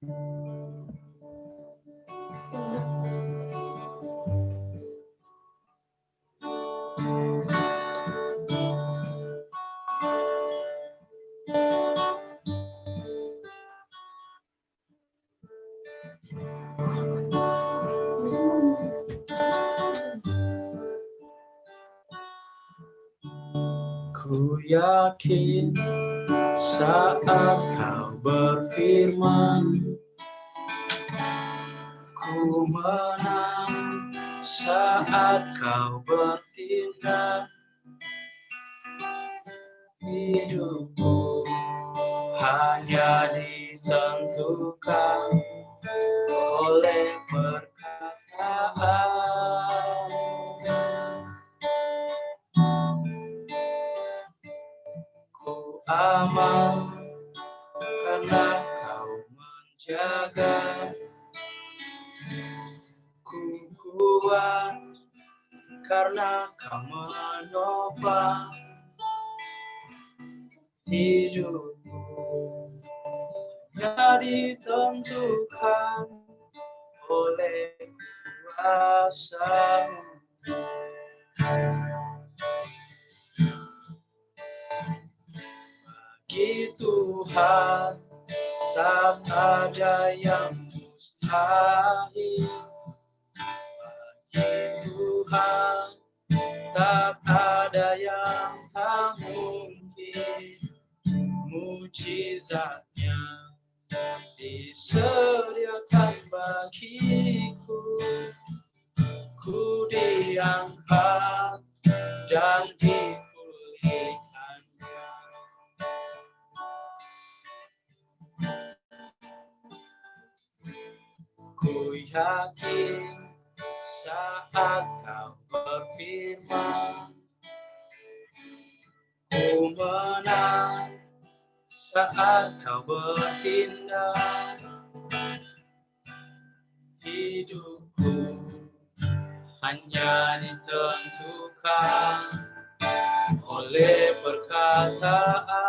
Ku yakin saat kau berfirman, ku menang saat kau bertindak. Hidupku hanya ditentukan oleh perkataan. Ku aman karena kau menjaga. Ku kuat karena kau menopang hidupku. Hanya ditentukan oleh kuasa-Mu. Bagi Tuhan tak ada yang mustahil. Bagi Tuhan tak ada yang tak mungkin. Mujizatnya disediakan bagiku. Ku diangkat dan dipulihkannya. Ku yakin saat kau berfirman, ku menang saat kau bertindak. Hidupku hanya ditentukan oleh perkataan.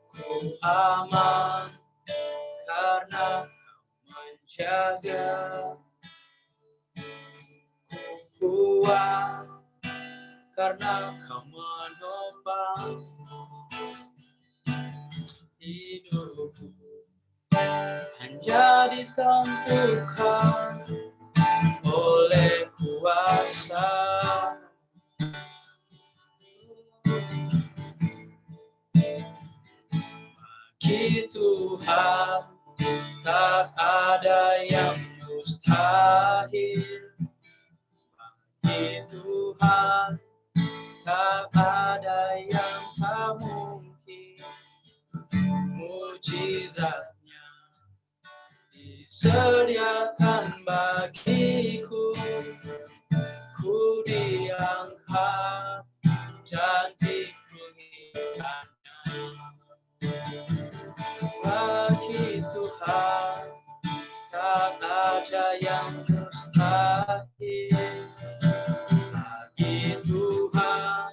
Ku aman karena kau menjaga. Ku kuat karena kau menopang hidupku. Hanya ditentukan oleh kuasa. Bagi Tuhan tak ada yang mustahil. Bagi Tuhan tak ada yang tak mungkin. Mujizatnya disediakan bagiku. Ku diangkat dan dipulihkannya. Bagi Tuhan tak ada yang mustahil. Bagi Tuhan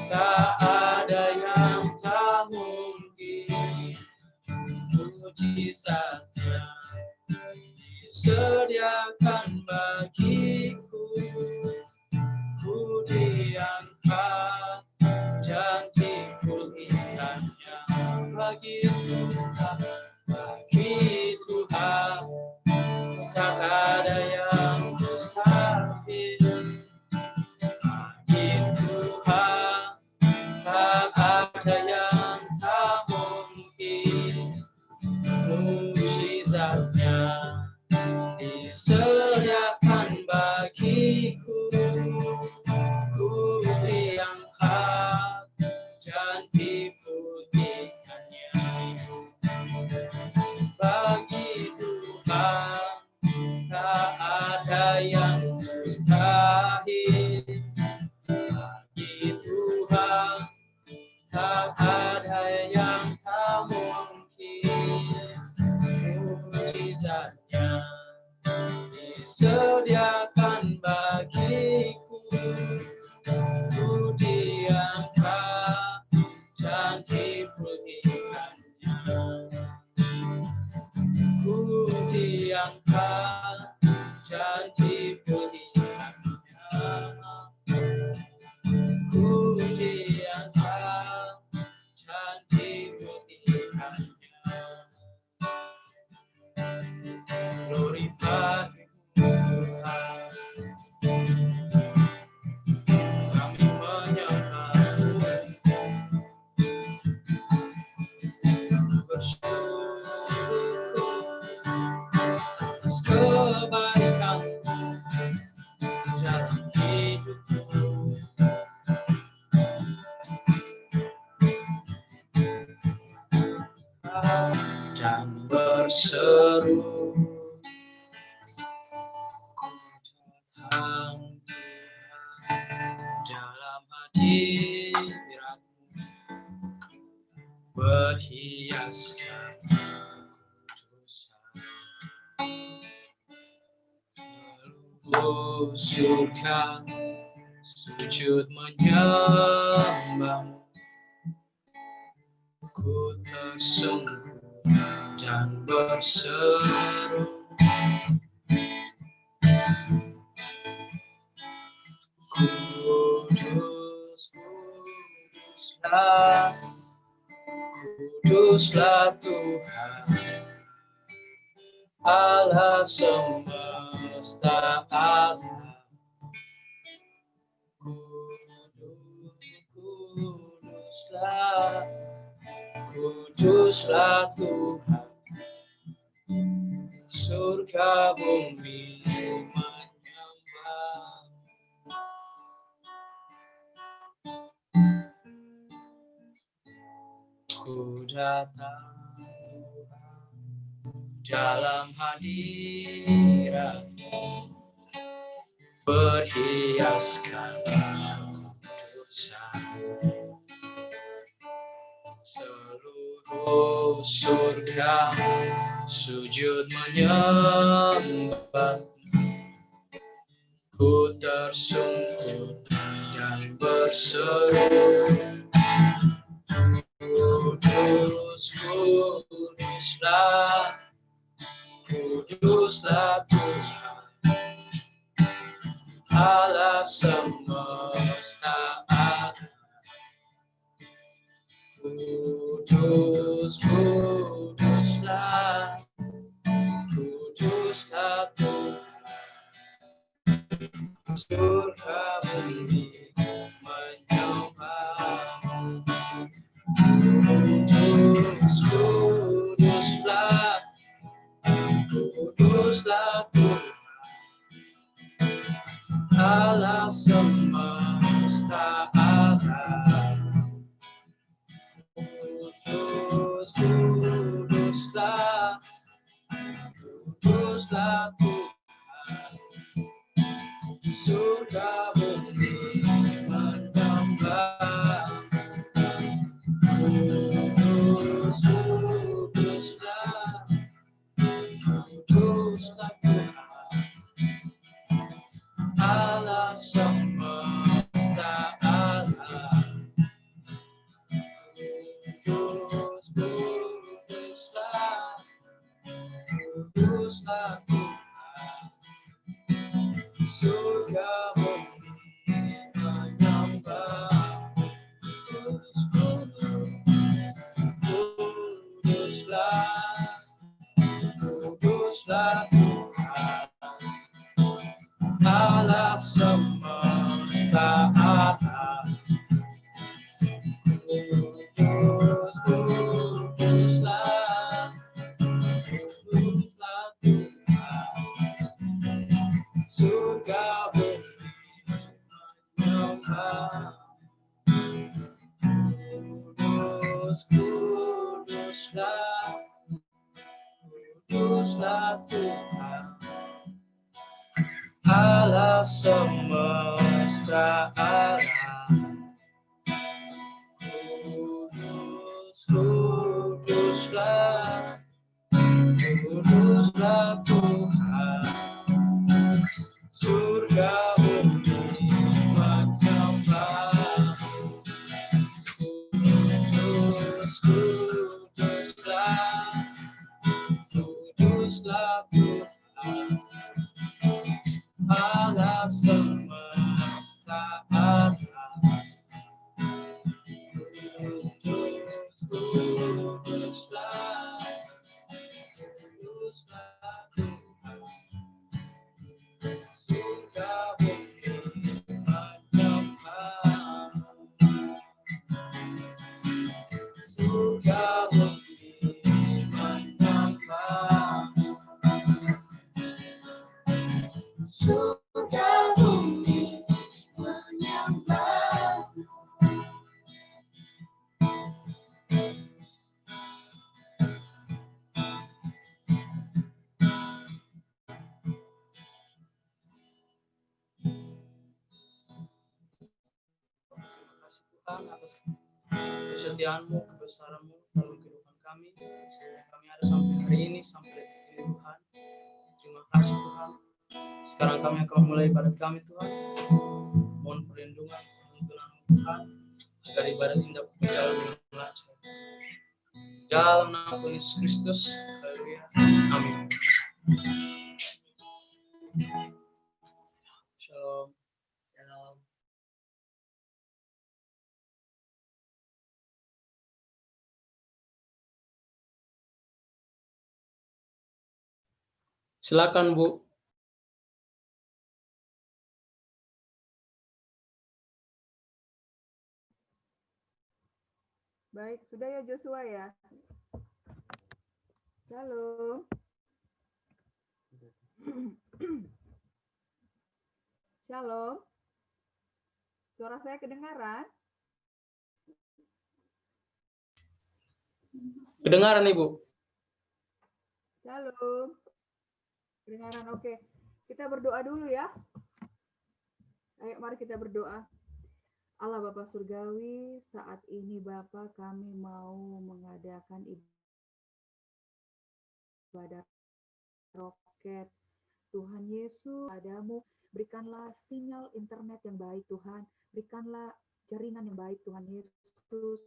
tak ada yang tak mungkin. Mujizatnya disediakan bagiku. Ku diangkat dan dipulihkannya. Bagi Tuhan tak ada yang mustahil. Bagi Tuhan tak ada yang tak mungkin. Mujizatnya disediakan bagiku. Ku diangkat dan dipulihkannya. Bagi Tuhan tak ada yang mustahil. Bagi Tuhan tak ada yang tak mungkin. Mujizatnya disediakan bagiku. Ku diangkat pilihannya, ku diangkat janji pilihannya. Glory bagimu Tuhan, kami menyembahmu, bersyukur atas kebaikan dalam hidupku. Dan berseru, ku datang Tuhan dalam hadiratmu, berhiaskan kekudusan. Seluruh surga sujud menyembahmu, ku tersungkur dan berseru, kudus, kuduslah, kuduslah Tuhan, Allah semesta alam. Kuduslah, kuduslah Tuhan, surga bumi menyembah. Ku datang Tuhan dalam hadirat-Mu, berhiaskan kekudusan. Seluruh surga sujud menyembah, ku tersungkur dan berseru, kudus, kuduslah, kuduslah Tuhan, Allah semesta alam. Kudus, kuduslah, kuduslah Tuhan, surga bumi menyembah. Kudus, kuduslah, kuduslah Tuhan, Allah semesta alam. Kudus, kuduslah, kuduslah Tuhan, surga bumi menyembah. Kudus, kuduslah, kuduslah Tuhan, Allah semesta alam. Kudus, kuduslah, kuduslah Tuhan, surga bumi menyembah. Kudus, kuduslah, kuduslah Tuhan, Allah semesta alam. Kudus, kuduslah, kuduslah Tuhan, surga bumi menyembah. Kudus, kuduslah, kuduslah Tuhan, Allah semesta alam. Kudus, kuduslah, kuduslah Tuhan, surga bumi menyembah. Kudus, kuduslah, kuduslah Tuhan, Tuhan atas kesetiaan-Mu, kebesaran-Mu dalam kehidupan kami, sehingga kami ada sampai hari ini, sampai detik ini Tuhan. Terima kasih Tuhan. Sekarang kami akan mulai ibadat kami Tuhan. Mohon perlindungan, penuntunan Tuhan, agar ibadat ini dapat berjalan dengan lancar. Dalam nama Tuhan Yesus Kristus, haleluya, amin. Shalom. Shalom. Silakan Bu. Baik, sudah ya Joshua ya. Shalom. Shalom. Suara saya kedengaran? Kedengaran Ibu? Shalom. Kedengaran, oke. Kita berdoa dulu ya. Ayo mari kita berdoa. Allah Bapa Surgawi, saat ini Bapa kami mau mengadakan ibadah roket. Tuhan Yesus, padamu berikanlah sinyal internet yang baik Tuhan. Berikanlah jaringan yang baik Tuhan Yesus.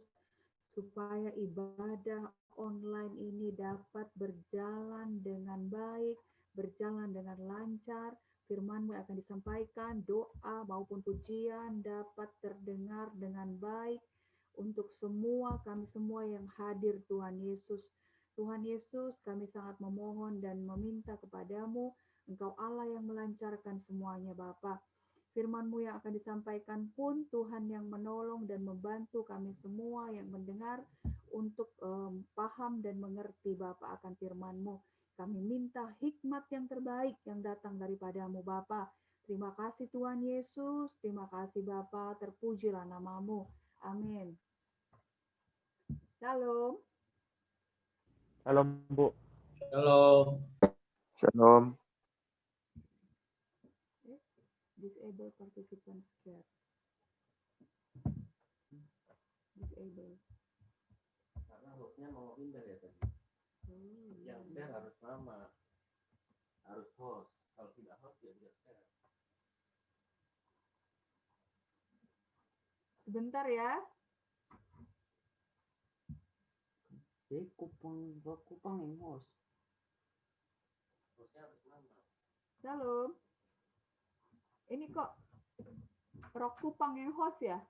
Supaya ibadah online ini dapat berjalan dengan baik, berjalan dengan lancar. Firman-Mu akan disampaikan, doa maupun pujian dapat terdengar dengan baik untuk semua kami semua yang hadir Tuhan Yesus. Tuhan Yesus, kami sangat memohon dan meminta kepadamu, Engkau Allah yang melancarkan semuanya Bapa. Firman-Mu yang akan disampaikan pun Tuhan yang menolong dan membantu kami semua yang mendengar untuk paham dan mengerti Bapa akan firman-Mu. Kami minta hikmat yang terbaik yang datang daripadamu Bapa. Terima kasih Tuhan Yesus, terima kasih Bapa, terpujilah nama-Mu. Amin. Shalom. Shalom Bu. Shalom. Shalom. Disable participant share. Disable. Karena hostnya mau pindah ya tadi. Yang share harus nama, harus host. Kalau tidak host ya bisa share. Sebentar ya. Kupang yang host. Hostnya harus nama. Shalom. Ini kok Rok Kupang yang host ya?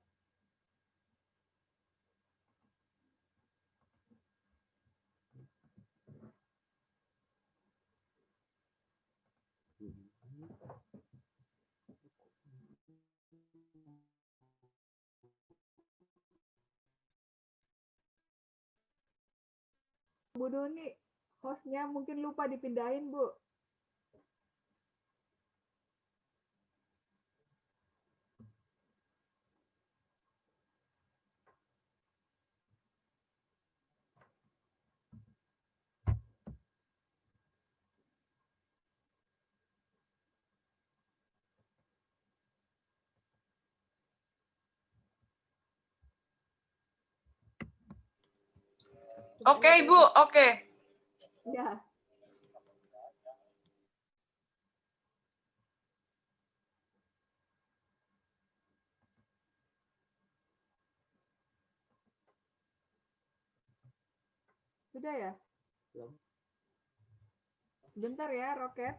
Bu Doni, hostnya mungkin lupa dipindahin, Bu. Oke, Ibu. Oke. Ya. Sudah ya? Belum. Bentar ya, Roket.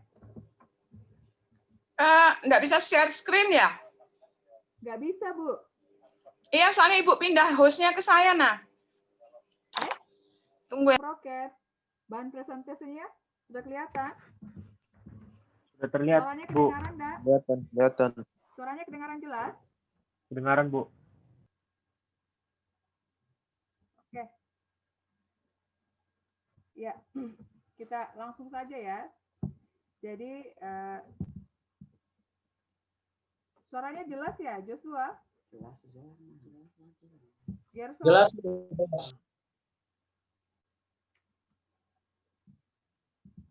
Nggak bisa share screen ya? Nggak bisa, Bu. Iya, soalnya Ibu pindah hostnya ke saya, nah. Tunggu ya. Roket. Bahan presentasinya sudah kelihatan? Sudah terlihat Suaranya Bu. kedengaran enggak? Kelihatan. Suaranya kedengaran jelas? Kedengaran Bu. Oke. Ya, kita langsung saja ya. Jadi, suaranya jelas ya, Joshua? Jelas. Jelas.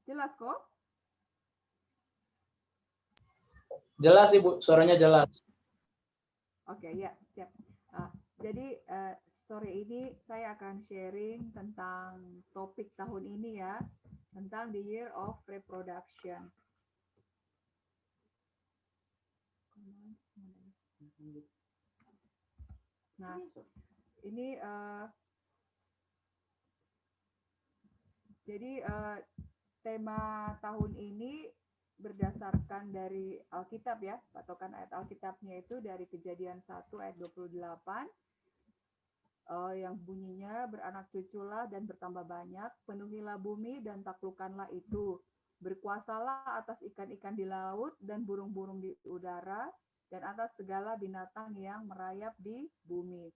Jelas kok? Jelas Ibu, suaranya jelas. Oke, ya, siap. Jadi sore ini saya akan sharing tentang topik tahun ini ya, tentang the year of reproduction. Nah, ini jadi tema tahun ini berdasarkan dari Alkitab ya, patokan ayat Alkitabnya itu dari Kejadian 1 ayat 28 yang bunyinya beranak cuculah dan bertambah banyak, penuhilah bumi dan taklukkanlah itu, berkuasalah atas ikan-ikan di laut dan burung-burung di udara dan atas segala binatang yang merayap di bumi.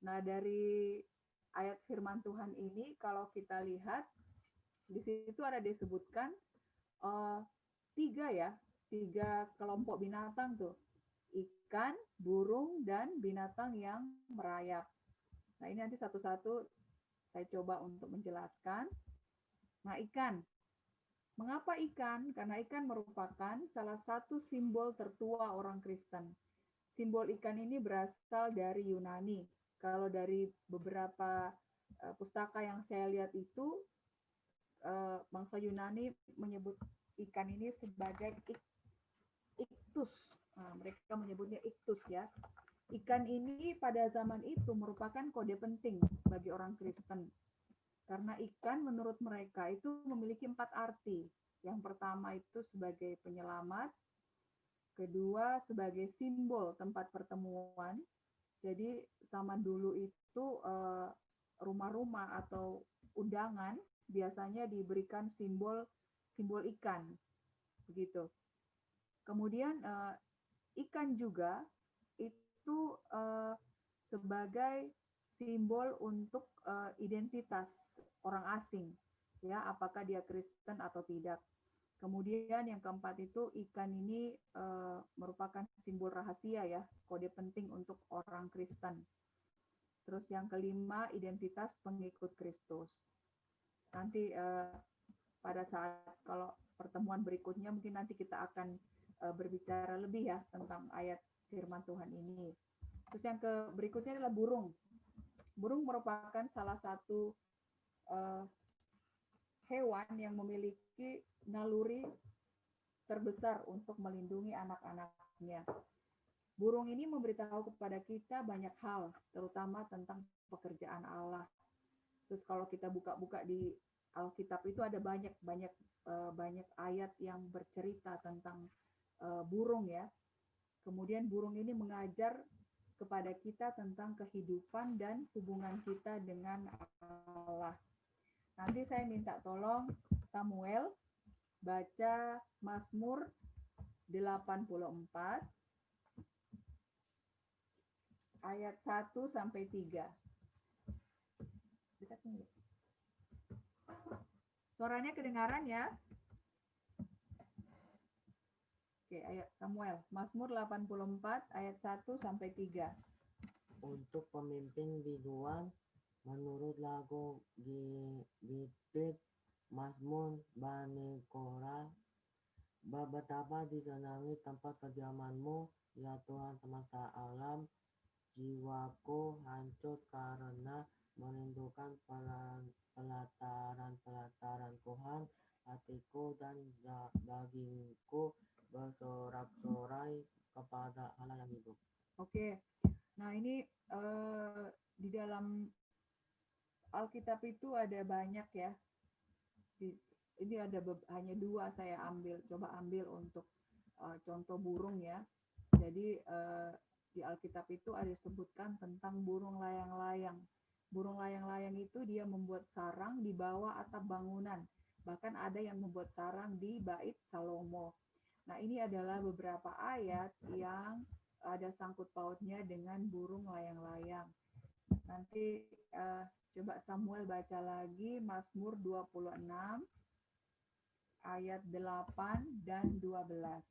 Nah, dari ayat firman Tuhan ini kalau kita lihat di situ ada disebutkan tiga kelompok binatang tuh, ikan, burung, dan binatang yang merayap. Nah, ini nanti satu-satu saya coba untuk menjelaskan. Nah, ikan. Mengapa ikan? Karena ikan merupakan salah satu simbol tertua orang Kristen. Simbol ikan ini berasal dari Yunani. Kalau dari beberapa pustaka yang saya lihat itu, bangsa Yunani menyebut ikan ini sebagai iktus. Nah, mereka menyebutnya iktus ya. Ikan ini pada zaman itu merupakan kode penting bagi orang Kristen. Karena ikan menurut mereka itu memiliki 4 arti. Yang pertama itu sebagai penyelamat, kedua sebagai simbol tempat pertemuan. Jadi zaman dulu itu rumah-rumah atau undangan biasanya diberikan simbol ikan, begitu. Kemudian ikan juga itu sebagai simbol untuk identitas orang asing, ya, apakah dia Kristen atau tidak. Kemudian yang keempat itu ikan ini merupakan simbol rahasia ya, kode penting untuk orang Kristen. Terus yang kelima, identitas pengikut Kristus. Nanti pada saat kalau pertemuan berikutnya mungkin nanti kita akan berbicara lebih ya tentang ayat firman Tuhan ini. Terus yang berikutnya adalah burung. Burung merupakan salah satu hewan yang memiliki naluri terbesar untuk melindungi anak-anaknya. Burung ini memberitahu kepada kita banyak hal, terutama tentang pekerjaan Allah. Terus kalau kita buka-buka di Alkitab itu ada banyak ayat yang bercerita tentang burung ya. Kemudian burung ini mengajar kepada kita tentang kehidupan dan hubungan kita dengan Allah. Nanti saya minta tolong Samuel baca Mazmur 84 ayat 1 sampai 3. Suaranya kedengaran ya? Oke, ayat Samuel, Mazmur 84 ayat 1 sampai 3. Untuk pemimpin biduan menurut lagu Gittit Mazmur Bani Korah, betapa disenangi tempat kediamanmu, ya Tuhan semesta alam. Jiwaku hancur karena merindukan pelataran Tuhan. Hatiku dan dagingku bersorak-sorai kepada Allah yang hidup. Oke, nah ini di dalam Alkitab itu ada banyak ya. Ini ada hanya 2 saya coba ambil untuk contoh burung ya. Jadi di Alkitab itu ada disebutkan tentang burung layang-layang. Burung layang-layang itu dia membuat sarang di bawah atap bangunan. Bahkan ada yang membuat sarang di Bait Salomo. Nah, ini adalah beberapa ayat yang ada sangkut pautnya dengan burung layang-layang. Nanti coba Samuel baca lagi Mazmur 26 ayat 8 dan 12.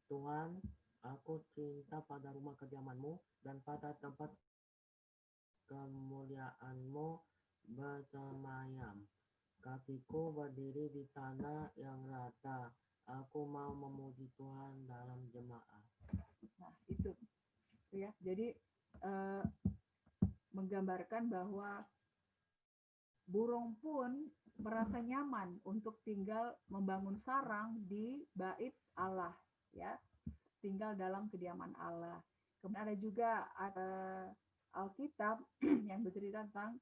Tuhan, aku cinta pada rumah kediaman-Mu dan pada tempat kemuliaan-Mu bersemayam. Kakiku berdiri di tanah yang rata. Aku mau memuji Tuhan dalam jemaah. Nah, itu. Ya, jadi menggambarkan bahwa burung pun merasa nyaman untuk tinggal membangun sarang di bait Allah, ya, tinggal dalam kediaman Allah. Kemudian ada juga Alkitab yang bercerita tentang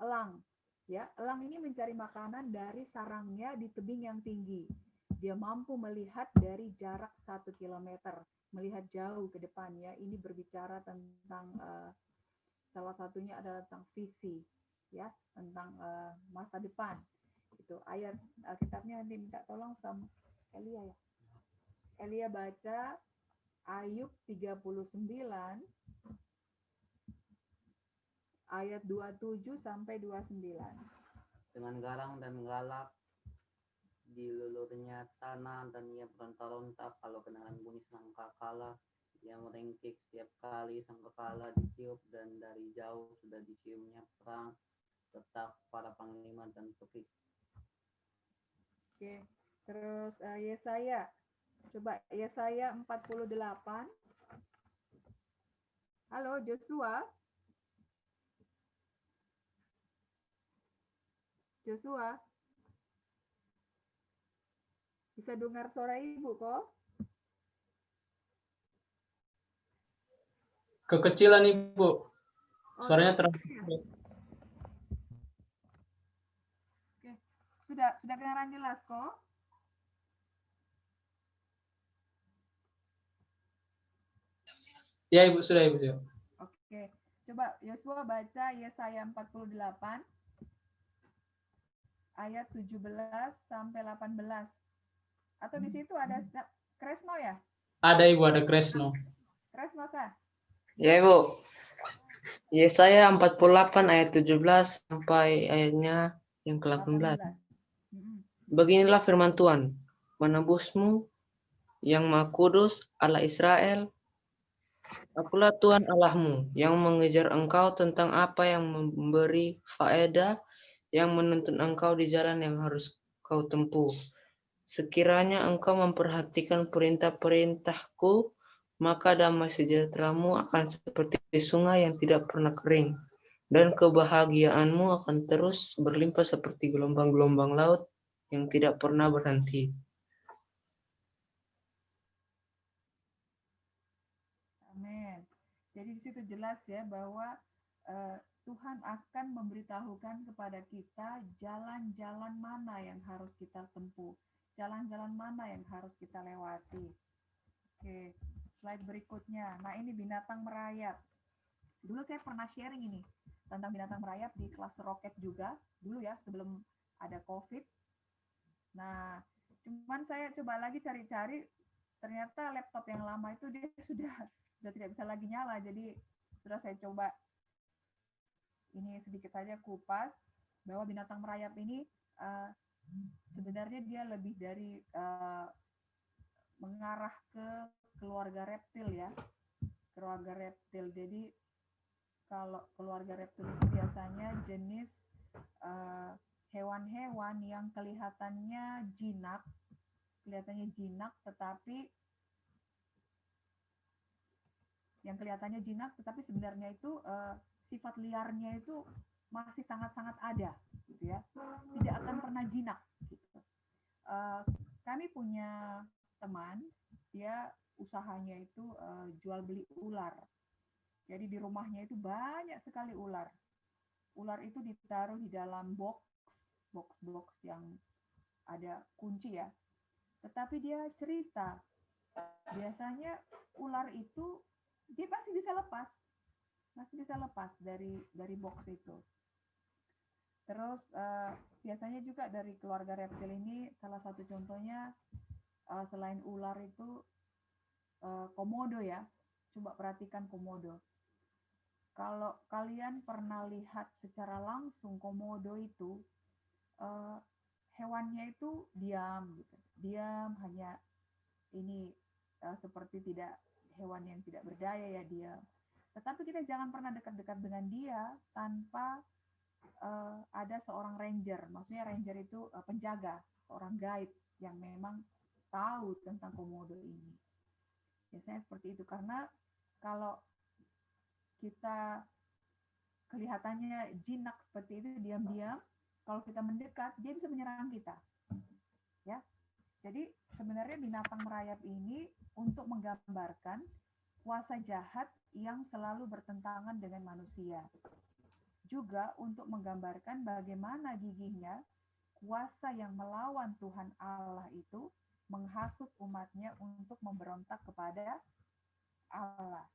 elang, ya. Elang ini mencari makanan dari sarangnya di tebing yang tinggi. Dia mampu melihat dari jarak 1 kilometer, melihat jauh ke depan, ya. Ini berbicara tentang salah satunya adalah tentang visi, ya, tentang masa depan. Itu ayat Alkitabnya nanti minta tolong sama Elia, ya. Elia baca Ayub 39 ayat 27 sampai 29. Dengan garang dan galak dilulurnya tanah dan ia beronta-onta kalau kedengaran bunyi sangkakala. Ia merengkik setiap kali sangkakala ditiup dan dari jauh sudah diciumnya perang tetap para panglima dan pekik. Oke, terus Yesaya, coba Yesaya 48. Halo Joshua. Joshua, bisa dengar suara ibu kok? Kekecilan Ibu. Suaranya terlalu Oke, sudah kedengaran jelas kok? Ya Ibu, sudah Ibu. Ya. Oke, coba Yosua baca Yesaya 48 ayat 17 sampai 18. Atau di situ ada Kresno ya? Ada Ibu, ada Kresno. Kresno kah? Ya Ibu, Yesaya 48 ayat 17 sampai ayatnya yang ke-18. 18. Beginilah firman Tuhan, menebusmu yang Maha Kudus, Allah Israel. Akulah Tuhan Allahmu yang mengejar engkau tentang apa yang memberi faedah, yang menuntun engkau di jalan yang harus kau tempuh. Sekiranya engkau memperhatikan perintah-perintahku, maka damai sejahteramu akan seperti sungai yang tidak pernah kering, dan kebahagiaanmu akan terus berlimpah seperti gelombang-gelombang laut yang tidak pernah berhenti. Amin. Jadi di situ jelas ya bahwa Tuhan akan memberitahukan kepada kita jalan-jalan mana yang harus kita tempuh, jalan-jalan mana yang harus kita lewati. Oke, slide berikutnya. Nah, ini binatang merayap. Dulu saya pernah sharing ini tentang binatang merayap di kelas roket juga, dulu ya, sebelum ada COVID. Nah, cuman saya coba lagi cari-cari, ternyata laptop yang lama itu dia sudah tidak bisa lagi nyala, jadi sudah saya coba ini sedikit saja kupas bahwa binatang merayap ini sebenarnya dia lebih dari mengarah ke keluarga reptil ya, keluarga reptil. Jadi kalau keluarga reptil itu biasanya jenis hewan-hewan yang kelihatannya jinak, tetapi sebenarnya itu sifat liarnya itu masih sangat-sangat ada, gitu ya. Tidak akan pernah jinak. Gitu. Kami punya teman, dia usahanya itu jual beli ular. Jadi di rumahnya itu banyak sekali ular. Ular itu ditaruh di dalam box yang ada kunci ya. Tetapi dia cerita, biasanya ular itu dia masih bisa lepas dari box itu. Terus biasanya juga dari keluarga reptil ini salah satu contohnya selain ular itu komodo ya. Coba perhatikan komodo. Kalau kalian pernah lihat secara langsung komodo itu hewannya itu diam gitu. Diam, hanya ini seperti tidak hewan yang tidak berdaya ya, diam. Tetapi kita jangan pernah dekat-dekat dengan dia tanpa ada seorang ranger. Maksudnya ranger itu penjaga, seorang guide yang memang tahu tentang komodo ini. Biasanya seperti itu, karena kalau kita kelihatannya jinak seperti itu diam-diam, kalau kita mendekat dia bisa menyerang kita. Ya. Jadi sebenarnya binatang merayap ini untuk menggambarkan kuasa jahat yang selalu bertentangan dengan manusia. Juga untuk menggambarkan bagaimana gigihnya kuasa yang melawan Tuhan Allah itu menghasut umatnya untuk memberontak kepada Allah.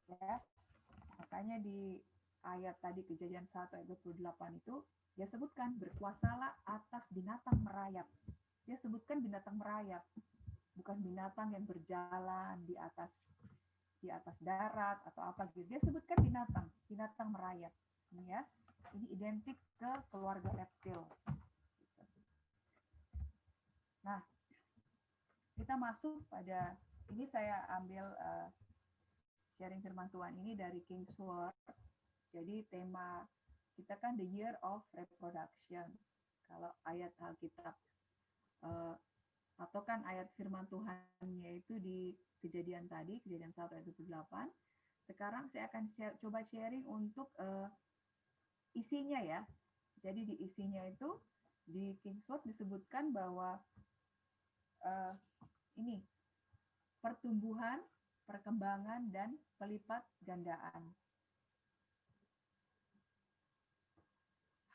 Ya. Makanya di ayat tadi Kejadian 1 ayat 28 itu dia sebutkan berkuasalah atas binatang merayap. Dia sebutkan binatang merayap, bukan binatang yang berjalan di atas darat atau apa gitu. Dia sebutkan binatang merayap. Ini ya. Ini identik ke keluarga reptil. Nah, kita masuk pada ini saya ambil sharing firman Tuhan ini dari King's Word. Jadi tema kita kan the year of reproduction. Kalau ayat Alkitab atau kan ayat firman Tuhannya itu di Kejadian tadi, Kejadian 1 ayat 28. Sekarang saya akan coba sharing untuk isinya ya. Jadi di isinya itu di King's Word disebutkan bahwa ini pertumbuhan, perkembangan, dan pelipat gandaan.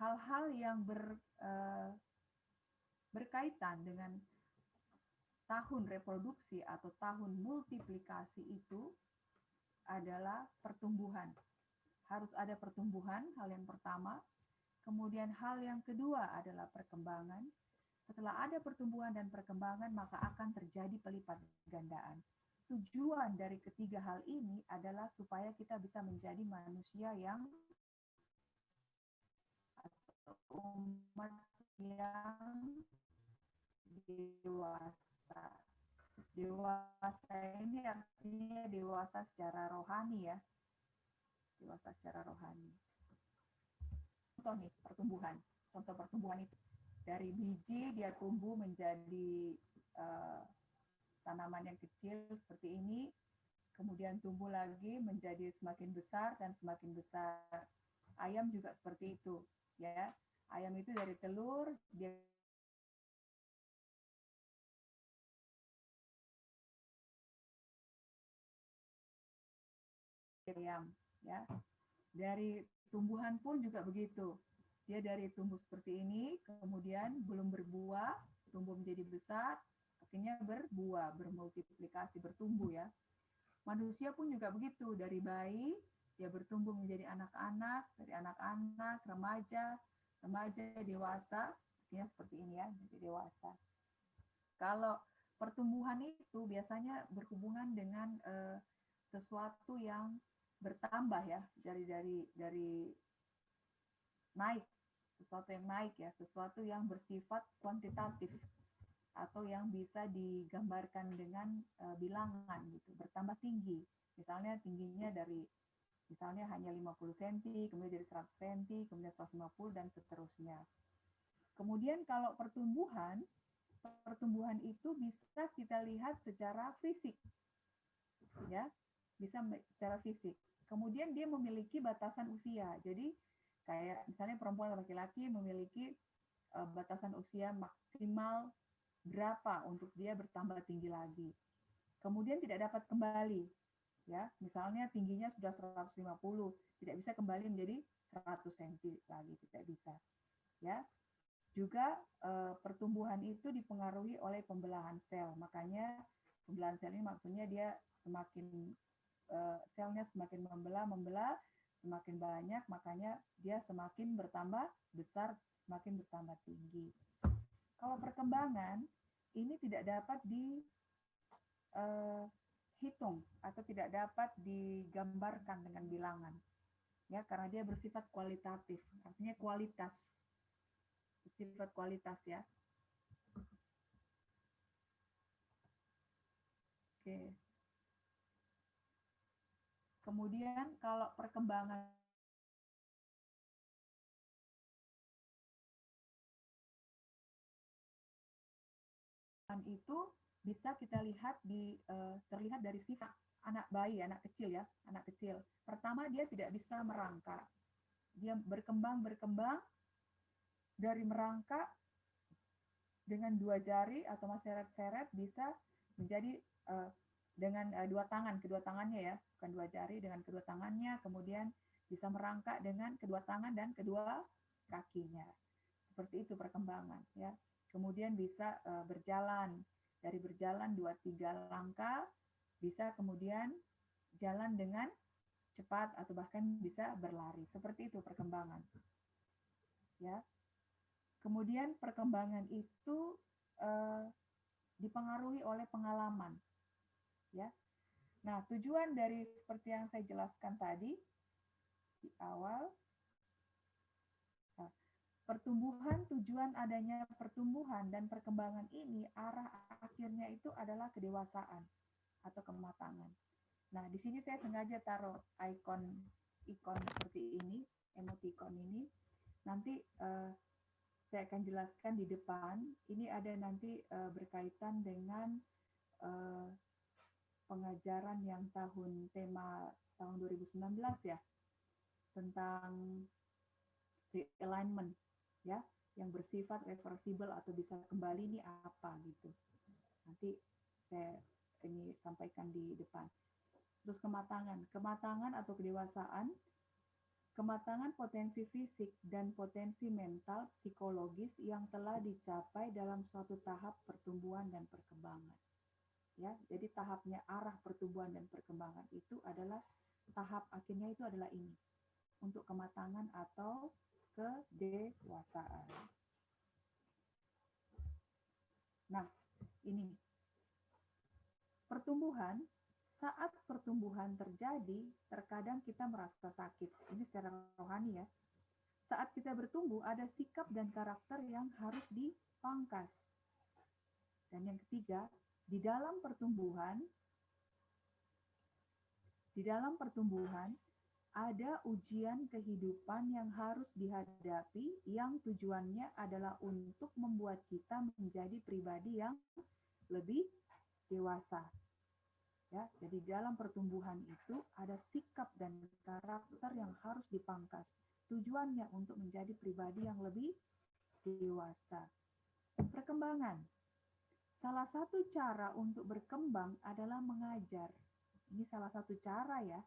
Hal-hal yang berkaitan dengan tahun reproduksi atau tahun multiplikasi itu adalah pertumbuhan. Harus ada pertumbuhan, hal yang pertama. Kemudian hal yang kedua adalah perkembangan. Setelah ada pertumbuhan dan perkembangan, maka akan terjadi pelipat gandaan. Tujuan dari ketiga hal ini adalah supaya kita bisa menjadi manusia yang atau umat yang dewasa. Dewasa ini artinya dewasa secara rohani ya. Dewasa secara rohani. Contoh nih, pertumbuhan. Contoh pertumbuhan itu dari biji dia tumbuh menjadi tanaman yang kecil seperti ini, kemudian tumbuh lagi menjadi semakin besar dan semakin besar. Ayam juga seperti itu, ya. Ayam itu dari telur dia ayam, ya. Dari tumbuhan pun juga begitu. Dia dari tumbuh seperti ini, kemudian belum berbuah, tumbuh menjadi besar, akhirnya berbuah, bermultiplikasi, bertumbuh ya. Manusia pun juga begitu, dari bayi dia bertumbuh menjadi anak-anak, dari anak-anak, remaja, dewasa, ya seperti ini ya, menjadi dewasa. Kalau pertumbuhan itu biasanya berhubungan dengan sesuatu yang bertambah ya, dari naik, sesuatu yang naik ya, sesuatu yang bersifat kuantitatif atau yang bisa digambarkan dengan bilangan gitu, bertambah tinggi. Misalnya tingginya dari misalnya hanya 50 cm, kemudian jadi 100 cm, kemudian 150 dan seterusnya. Kemudian kalau pertumbuhan itu bisa kita lihat secara fisik. Ya, bisa secara fisik. Kemudian dia memiliki batasan usia. Jadi kayak misalnya perempuan atau laki-laki memiliki batasan usia maksimal berapa untuk dia bertambah tinggi lagi. Kemudian tidak dapat kembali. Ya, misalnya tingginya sudah 150, tidak bisa kembali menjadi 100 cm lagi, tidak bisa. Ya. Juga pertumbuhan itu dipengaruhi oleh pembelahan sel. Makanya pembelahan sel ini maksudnya dia semakin selnya semakin membelah, semakin banyak, makanya dia semakin bertambah besar, semakin bertambah tinggi. Kalau perkembangan ini tidak dapat dihitung atau tidak dapat digambarkan dengan bilangan, ya karena dia bersifat kualitatif, artinya kualitas, bersifat kualitas ya. Oke. Kemudian kalau perkembangan itu bisa kita lihat terlihat dari sifat anak bayi, anak kecil ya, anak kecil. Pertama dia tidak bisa merangkak. Dia berkembang dari merangkak dengan 2 jari atau seret-seret bisa menjadi dengan 2 tangan, kedua tangannya ya, bukan 2 jari, dengan kedua tangannya, kemudian bisa merangkak dengan kedua tangan dan kedua kakinya. Seperti itu perkembangan ya. Kemudian bisa berjalan, dari berjalan 2-3 langkah bisa kemudian jalan dengan cepat atau bahkan bisa berlari. Seperti itu perkembangan. Ya. Kemudian perkembangan itu dipengaruhi oleh pengalaman. Ya. Nah, tujuan dari seperti yang saya jelaskan tadi di awal, tujuan adanya pertumbuhan dan perkembangan ini, arah akhirnya itu adalah kedewasaan atau kematangan. Nah, di sini saya sengaja taruh ikon seperti ini, emoticon ini. Nanti saya akan jelaskan di depan. Ini ada nanti berkaitan dengan pengajaran yang tema tahun 2019 ya, tentang realignment ya, yang bersifat reversible atau bisa kembali ini apa gitu. Nanti saya ini sampaikan di depan. Terus kematangan atau kedewasaan, kematangan potensi fisik dan potensi mental psikologis yang telah dicapai dalam suatu tahap pertumbuhan dan perkembangan. Ya, jadi tahapnya arah pertumbuhan dan perkembangan itu adalah tahap akhirnya itu adalah ini, untuk kematangan atau kedewasaan. Nah, ini pertumbuhan. Saat pertumbuhan terjadi, terkadang kita merasa sakit. Ini secara rohani ya. Saat kita bertumbuh, ada sikap dan karakter yang harus dipangkas. Dan yang ketiga, di dalam pertumbuhan ada ujian kehidupan yang harus dihadapi, yang tujuannya adalah untuk membuat kita menjadi pribadi yang lebih dewasa. Ya, jadi dalam pertumbuhan itu ada sikap dan karakter yang harus dipangkas. Tujuannya untuk menjadi pribadi yang lebih dewasa. Perkembangan. Salah satu cara untuk berkembang adalah mengajar. Ini salah satu cara ya.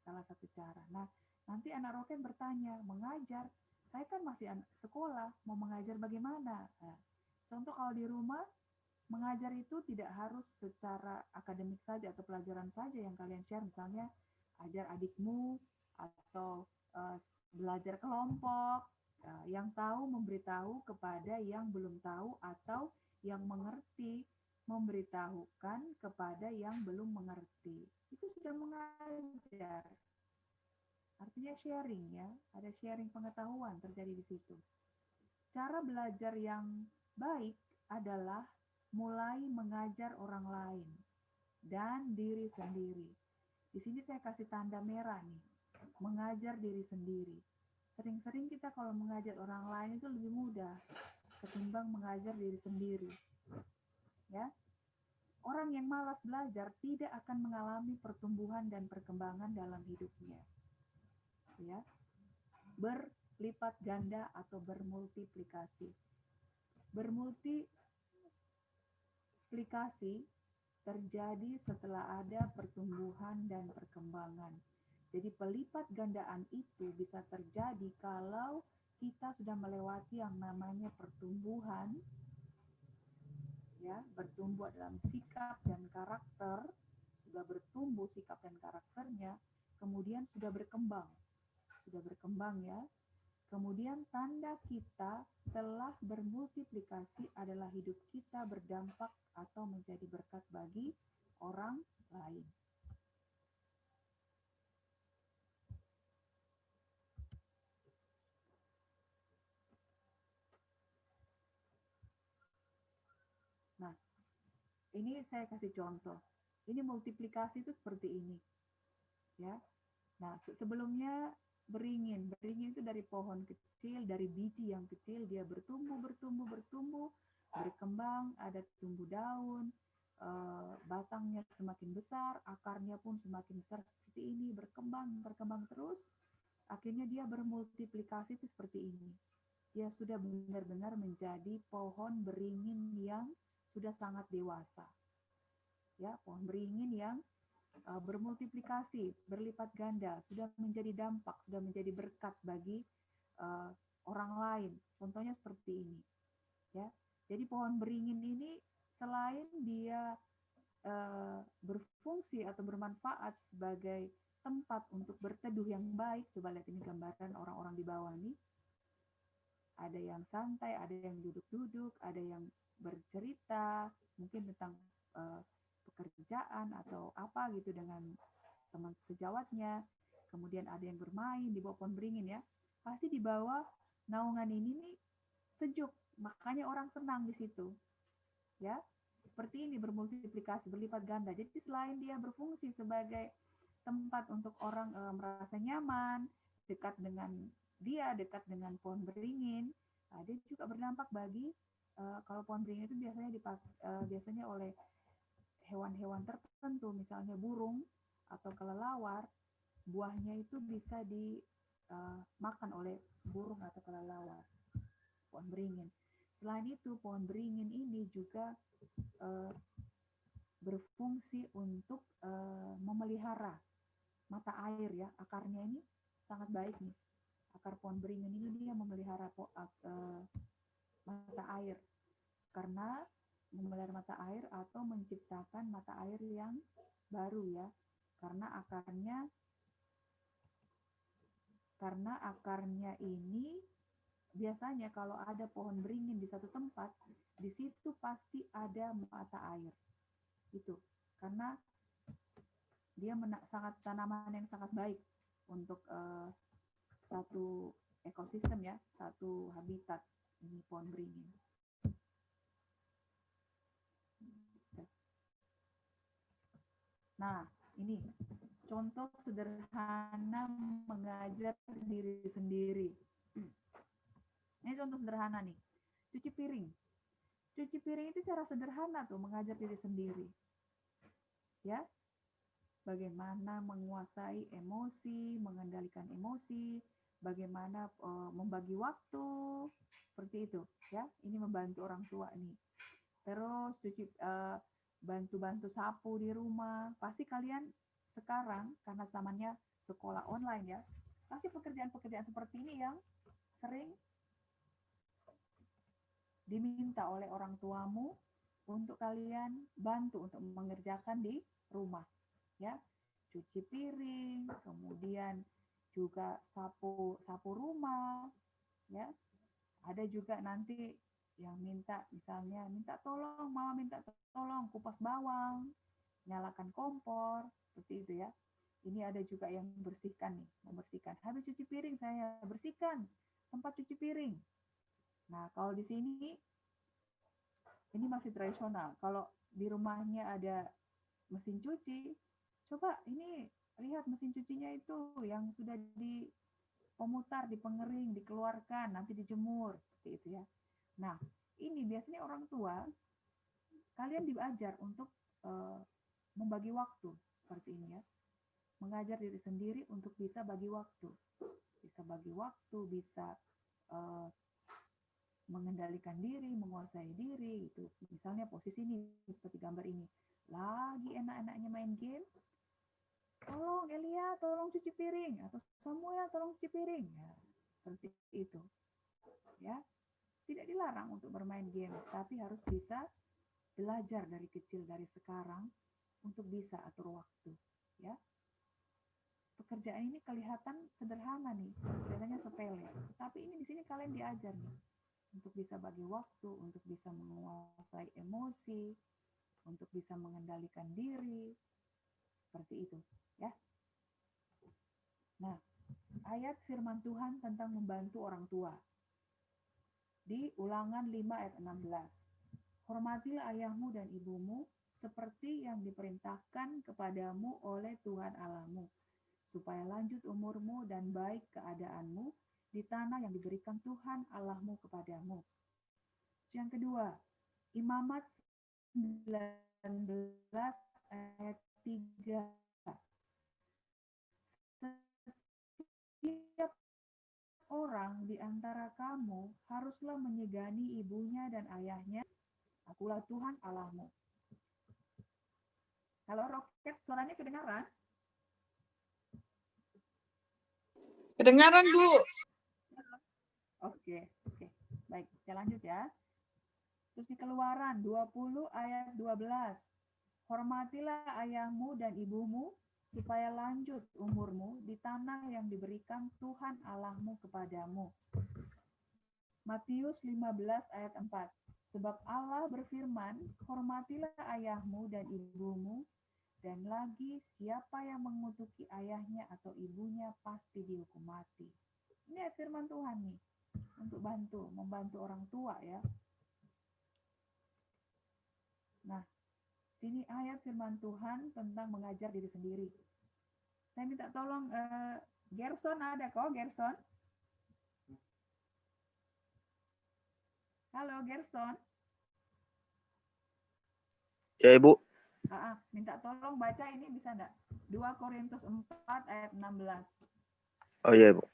Salah satu cara. Nah, nanti anak roket bertanya, mengajar? Saya kan masih sekolah, mau mengajar bagaimana? Nah, contoh kalau di rumah, mengajar itu tidak harus secara akademik saja atau pelajaran saja yang kalian share, misalnya ajar adikmu atau belajar kelompok, yang tahu memberitahu kepada yang belum tahu, atau yang mengerti memberitahukan kepada yang belum mengerti. Itu sudah mengajar. Artinya sharing ya, ada sharing pengetahuan terjadi di situ. Cara belajar yang baik adalah mulai mengajar orang lain dan diri sendiri. Di sini saya kasih tanda merah nih, mengajar diri sendiri. Sering-sering kita kalau mengajar orang lain itu lebih mudah ketimbang mengajar diri sendiri. Ya, orang yang malas belajar tidak akan mengalami pertumbuhan dan perkembangan dalam hidupnya. Ya, berlipat ganda atau bermultiplikasi. Multiplikasi terjadi setelah ada pertumbuhan dan perkembangan. Jadi pelipat gandaan itu bisa terjadi kalau kita sudah melewati yang namanya pertumbuhan, ya, bertumbuh dalam sikap dan karakter, sudah bertumbuh sikap dan karakternya, kemudian sudah berkembang ya. Kemudian tanda kita telah bermultiplikasi adalah hidup kita berdampak atau menjadi berkat bagi orang lain. Nah, ini saya kasih contoh. Ini multiplikasi itu seperti ini. Ya. Nah, sebelumnya beringin itu dari pohon kecil, dari biji yang kecil, dia bertumbuh, berkembang, ada tumbuh daun, batangnya semakin besar, akarnya pun semakin besar seperti ini, berkembang terus, akhirnya dia bermultiplikasi itu seperti ini. Dia sudah benar-benar menjadi pohon beringin yang sudah sangat dewasa. Ya, pohon beringin yang bermultiplikasi, berlipat ganda, sudah menjadi dampak, sudah menjadi berkat bagi orang lain. Contohnya seperti ini. Ya, jadi pohon beringin ini selain dia berfungsi atau bermanfaat sebagai tempat untuk berteduh yang baik, coba lihat ini gambaran orang-orang di bawah nih. Ada yang santai, ada yang duduk-duduk, ada yang bercerita, mungkin tentang pekerjaan atau apa gitu dengan teman sejawatnya. Kemudian ada yang bermain di bawah pohon beringin ya. Pasti di bawah naungan ini nih sejuk, makanya orang tenang di situ. Ya, seperti ini bermultiplikasi, berlipat ganda. Jadi selain dia berfungsi sebagai tempat untuk orang merasa nyaman, dekat dengan dia, dekat dengan pohon beringin, dia juga berdampak bagi kalau pohon beringin itu biasanya oleh hewan-hewan tertentu, misalnya burung atau kelelawar, buahnya itu bisa dimakan oleh burung atau kelelawar, pohon beringin. Selain itu, pohon beringin ini juga berfungsi untuk memelihara mata air ya. Akarnya ini sangat baik nih. Akar pohon beringin ini dia memelihara mata air. Karena memelihara mata air atau menciptakan mata air yang baru ya. Karena akarnya ini biasanya kalau ada pohon beringin di satu tempat, di situ pasti ada mata air. Itu karena dia sangat tanaman yang sangat baik untuk satu ekosistem ya, satu habitat ini pohon beringin. Nah, ini contoh sederhana mengajar diri sendiri. Ini contoh sederhana nih, cuci piring. Cuci piring itu cara sederhana tuh mengajar diri sendiri. Ya, bagaimana menguasai emosi, mengendalikan emosi, bagaimana membagi waktu, seperti itu. Ya, ini membantu orang tua nih. Terus bantu-bantu sapu di rumah. Pasti kalian sekarang karena zamannya sekolah online ya, pasti pekerjaan-pekerjaan seperti ini yang sering diminta oleh orang tuamu untuk kalian bantu untuk mengerjakan di rumah ya, cuci piring, kemudian juga sapu rumah ya. Ada juga nanti yang minta tolong, mama minta tolong kupas bawang, nyalakan kompor, seperti itu ya. Ini ada juga yang membersihkan. Habis cuci piring saya bersihkan tempat cuci piring. Nah, kalau di sini ini masih tradisional. Kalau di rumahnya ada mesin cuci, coba ini lihat mesin cucinya itu yang sudah dipemutar, dipengering, dikeluarkan, nanti dijemur, seperti itu ya. Nah, ini biasanya orang tua, kalian diajar untuk membagi waktu, seperti ini ya. Mengajar diri sendiri untuk bisa bagi waktu. Bisa bagi waktu, bisa mengendalikan diri, menguasai diri itu. Misalnya posisi ini seperti gambar ini. Lagi enak-enaknya main game. Tolong Elia, tolong cuci piring atau Samuel tolong cuci piring. Ya, seperti itu. Ya. Tidak dilarang untuk bermain game, tapi harus bisa belajar dari kecil dari sekarang untuk bisa atur waktu, ya. Pekerjaan ini kelihatan sederhana nih, kelihatannya sepele, tapi ini di sini kalian diajar nih untuk bisa bagi waktu, untuk bisa menguasai emosi, untuk bisa mengendalikan diri, seperti itu, ya. Nah, ayat firman Tuhan tentang membantu orang tua di Ulangan 5 ayat 16. Hormatilah ayahmu dan ibumu seperti yang diperintahkan kepadamu oleh Tuhan Allahmu, supaya lanjut umurmu dan baik keadaanmu di tanah yang diberikan Tuhan Allahmu kepadamu. Yang kedua, Imamat 19 ayat haruslah menyegani ibunya dan ayahnya. Akulah Tuhan Allahmu. Kalau roket suaranya kedengaran? Kedengaran, Bu. Oke. Baik, kita lanjut ya. Terus di Keluaran 20 ayat 12. Hormatilah ayahmu dan ibumu supaya lanjut umurmu di tanah yang diberikan Tuhan Allahmu kepadamu. Matius 15 ayat 4. Sebab Allah berfirman, hormatilah ayahmu dan ibumu, dan lagi siapa yang mengutuki ayahnya atau ibunya pasti dihukum mati. Ini ayat firman Tuhan nih, untuk membantu orang tua ya. Nah, sini ayat firman Tuhan tentang mengajar diri sendiri. Saya minta tolong Gerson, ada kok Gerson? Halo Gerson. Ya, Ibu. Minta tolong baca ini bisa enggak? 2 Korintus 4 ayat 16. Oh ya, Ibu.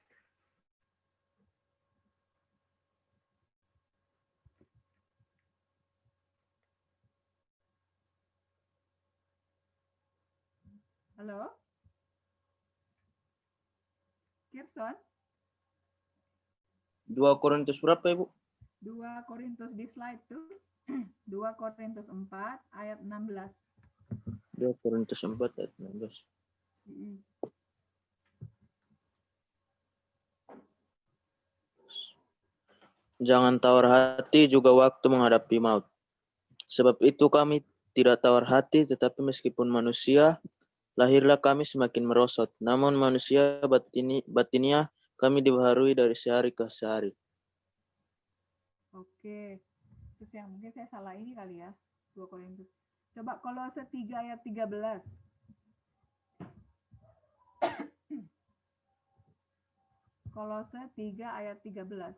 Halo? Gerson? 2 Korintus berapa, Ibu? 2 Korintus di slide tuh. 2 Korintus 4 ayat 16. 2 Korintus 4 ayat 16. Jangan tawar hati juga waktu menghadapi maut. Sebab itu kami tidak tawar hati, tetapi meskipun manusia, lahirlah kami semakin merosot. Namun manusia batiniah kami dibaharui dari sehari ke sehari. Oke. Terus yang mungkin saya salah ini kali ya. 2 Korintus. Coba Kolose 3 ayat 13. Kolose 3 ayat 13.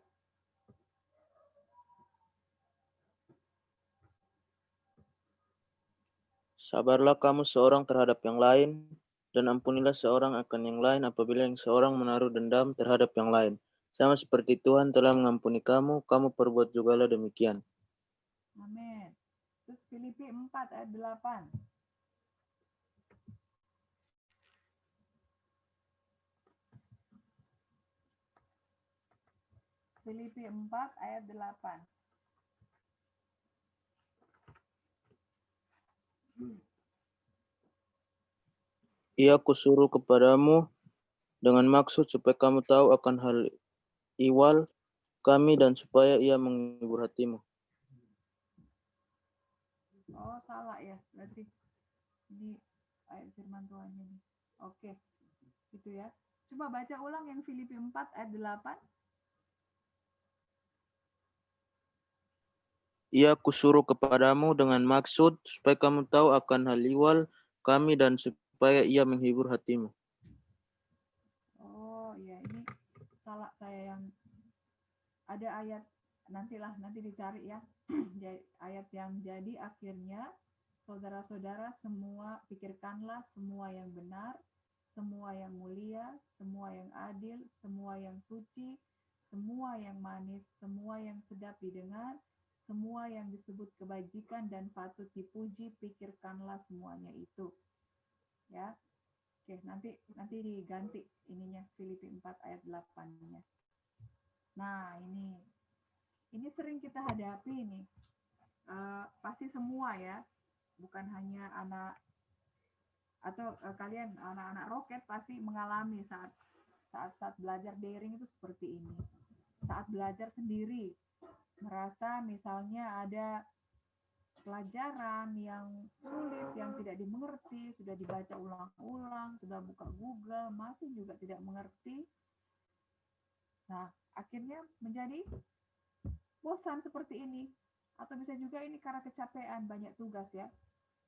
Sabarlah kamu seorang terhadap yang lain, dan ampunilah seorang akan yang lain apabila yang seorang menaruh dendam terhadap yang lain. Sama seperti Tuhan telah mengampuni kamu, kamu perbuat jugalah demikian. Amin. Terus Filipi 4 ayat 8. Filipi 4 ayat 8. Ia kusuruh kepadamu dengan maksud supaya kamu tahu akan hal ihwal kami dan supaya ia menghibur hatimu. Oh, salah ya. Berarti ini ayat firman Tuhan ini. Oke. Gitu ya. Coba baca ulang yang Filipi 4 ayat 8. Ia kusuruh kepadamu dengan maksud supaya kamu tahu akan hal ihwal kami dan supaya ia menghibur hatimu. Oh, ya ini salah saya yang ada ayat nanti dicari ya. Ayat yang jadi akhirnya saudara-saudara semua pikirkanlah semua yang benar, semua yang mulia, semua yang adil, semua yang suci, semua yang manis, semua yang sedap didengar, semua yang disebut kebajikan dan patut dipuji, pikirkanlah semuanya itu. Ya. Oke, nanti diganti ininya Filipi 4 ayat 8-nya. Nah, ini sering kita hadapi ini. Pasti semua ya, bukan hanya anak atau kalian anak-anak roket pasti mengalami saat belajar daring itu seperti ini. Saat belajar sendiri, merasa misalnya ada pelajaran yang sulit, yang tidak dimengerti, sudah dibaca ulang-ulang, sudah buka Google, masih juga tidak mengerti. Nah, akhirnya menjadi bosan seperti ini. Atau bisa juga ini karena kecapean, banyak tugas ya.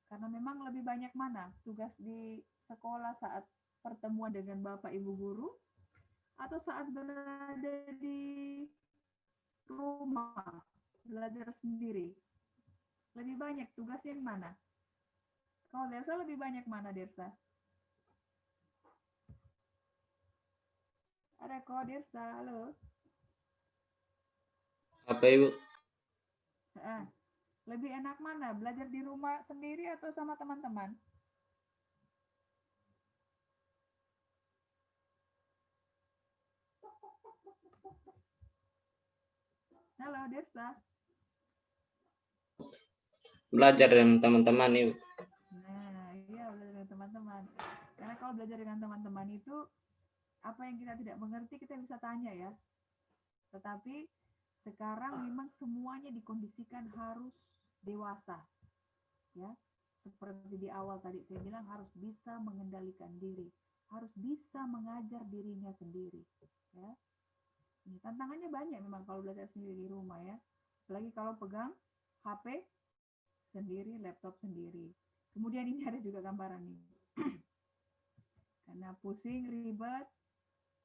Karena memang lebih banyak mana tugas di sekolah saat pertemuan dengan Bapak Ibu Guru, atau saat berada di rumah, belajar sendiri. Lebih banyak tugasnya yang mana? Kalau Dersa lebih banyak mana, Dersa? Ada kok Dersa, halo? Apa Ibu? Lebih enak mana? Belajar di rumah sendiri atau sama teman-teman? Halo, Dersa. Belajar dengan teman-teman Ibu. Nah, iya belajar dengan teman-teman. Karena kalau belajar dengan teman-teman itu apa yang kita tidak mengerti kita bisa tanya ya. Tetapi sekarang memang semuanya dikondisikan harus dewasa. Ya. Seperti di awal tadi saya bilang harus bisa mengendalikan diri, harus bisa mengajar dirinya sendiri. Ya. Ini tantangannya banyak memang kalau belajar sendiri di rumah ya. Apalagi kalau pegang HP sendiri, laptop sendiri. Kemudian ini ada juga gambaran nih. Karena pusing, ribet,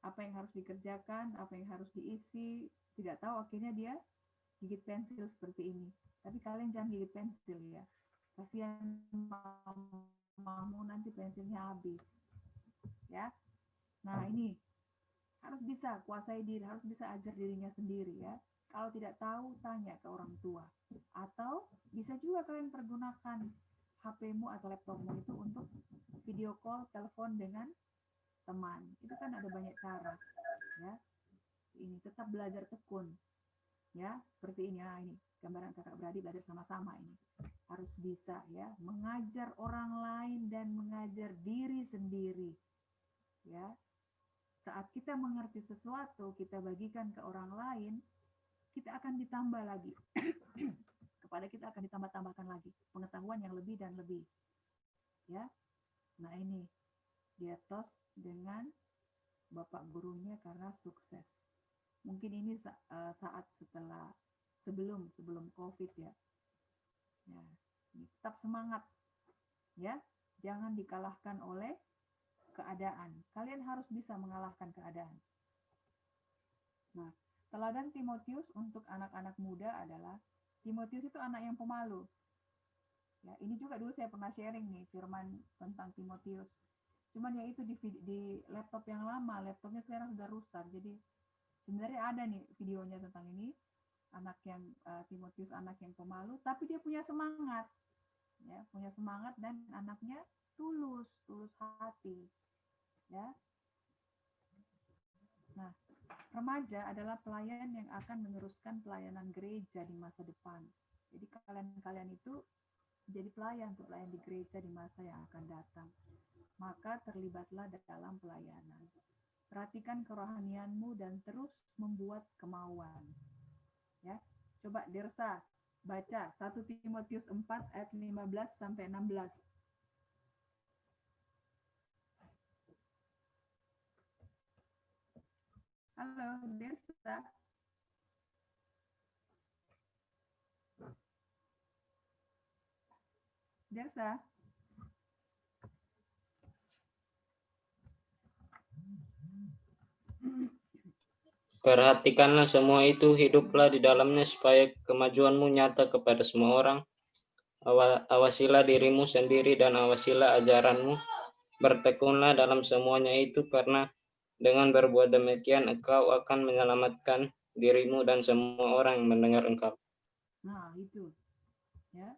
apa yang harus dikerjakan, apa yang harus diisi, tidak tahu akhirnya dia gigit pensil seperti ini. Tapi kalian jangan gigit pensil ya. Kasihan mamamu nanti pensilnya habis. Ya. Nah, ini harus bisa kuasai diri, harus bisa ajar dirinya sendiri ya. Kalau tidak tahu, tanya ke orang tua. Atau bisa juga kalian pergunakan HP-mu atau laptopmu itu untuk video call, telepon dengan teman. Itu kan ada banyak cara. Ya. Ini tetap belajar tekun. Ya, seperti ini. Nah, ini gambaran kakak beradik belajar sama-sama ini. Harus bisa ya, mengajar orang lain dan mengajar diri sendiri. Ya. Saat kita mengerti sesuatu, kita bagikan ke orang lain, kita akan ditambah lagi. Kepada kita akan ditambah-tambahkan lagi pengetahuan yang lebih dan lebih. Ya. Nah, ini dia tos dengan bapak gurunya karena sukses. Mungkin ini saat setelah sebelum COVID ya. Ya, tetap semangat. Ya, jangan dikalahkan oleh keadaan. Kalian harus bisa mengalahkan keadaan. Nah, teladan Timotius untuk anak-anak muda adalah Timotius itu anak yang pemalu. Ya, ini juga dulu saya pernah sharing nih firman tentang Timotius. Cuman ya itu di laptop yang lama, laptopnya sekarang sudah rusak. Jadi sebenarnya ada nih videonya tentang ini, anak yang Timotius anak yang pemalu, tapi dia punya semangat. Ya, punya semangat dan anaknya tulus hati. Ya. Nah, remaja adalah pelayan yang akan meneruskan pelayanan gereja di masa depan. Jadi kalian itu jadi pelayan untuk pelayan di gereja di masa yang akan datang. Maka terlibatlah dalam pelayanan. Perhatikan kerohanianmu dan terus membuat kemauan. Ya, coba Dersa baca 1 Timotius 4 ayat 15 sampai 16. Halo, Dersa. Dersa. Perhatikanlah semua itu, hiduplah di dalamnya supaya kemajuanmu nyata kepada semua orang. Awasilah dirimu sendiri dan awasilah ajaranmu. Bertekunlah dalam semuanya itu, karena dengan berbuat demikian engkau akan menyelamatkan dirimu dan semua orang yang mendengar engkau. Nah, itu. Ya.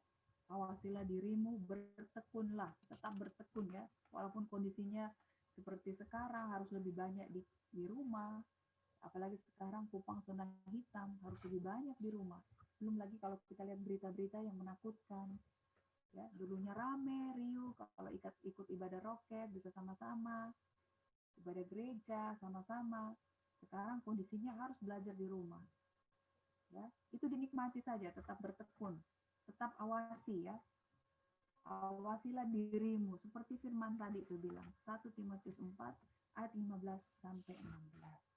Awasilah dirimu, bertekunlah, tetap bertekun ya. Walaupun kondisinya seperti sekarang harus lebih banyak di rumah. Apalagi sekarang Kupang zona hitam, harus lebih banyak di rumah. Belum lagi kalau kita lihat berita-berita yang menakutkan. Ya, dulunya rame, riuh, kalau ikut ibadah roket bisa sama-sama, ibadah gereja sama-sama. Sekarang kondisinya harus belajar di rumah. Ya, itu dinikmati saja, tetap bertekun, tetap awasi ya. Awasilah dirimu seperti firman tadi itu bilang 1 Timotius 4 ayat 15 sampai 16.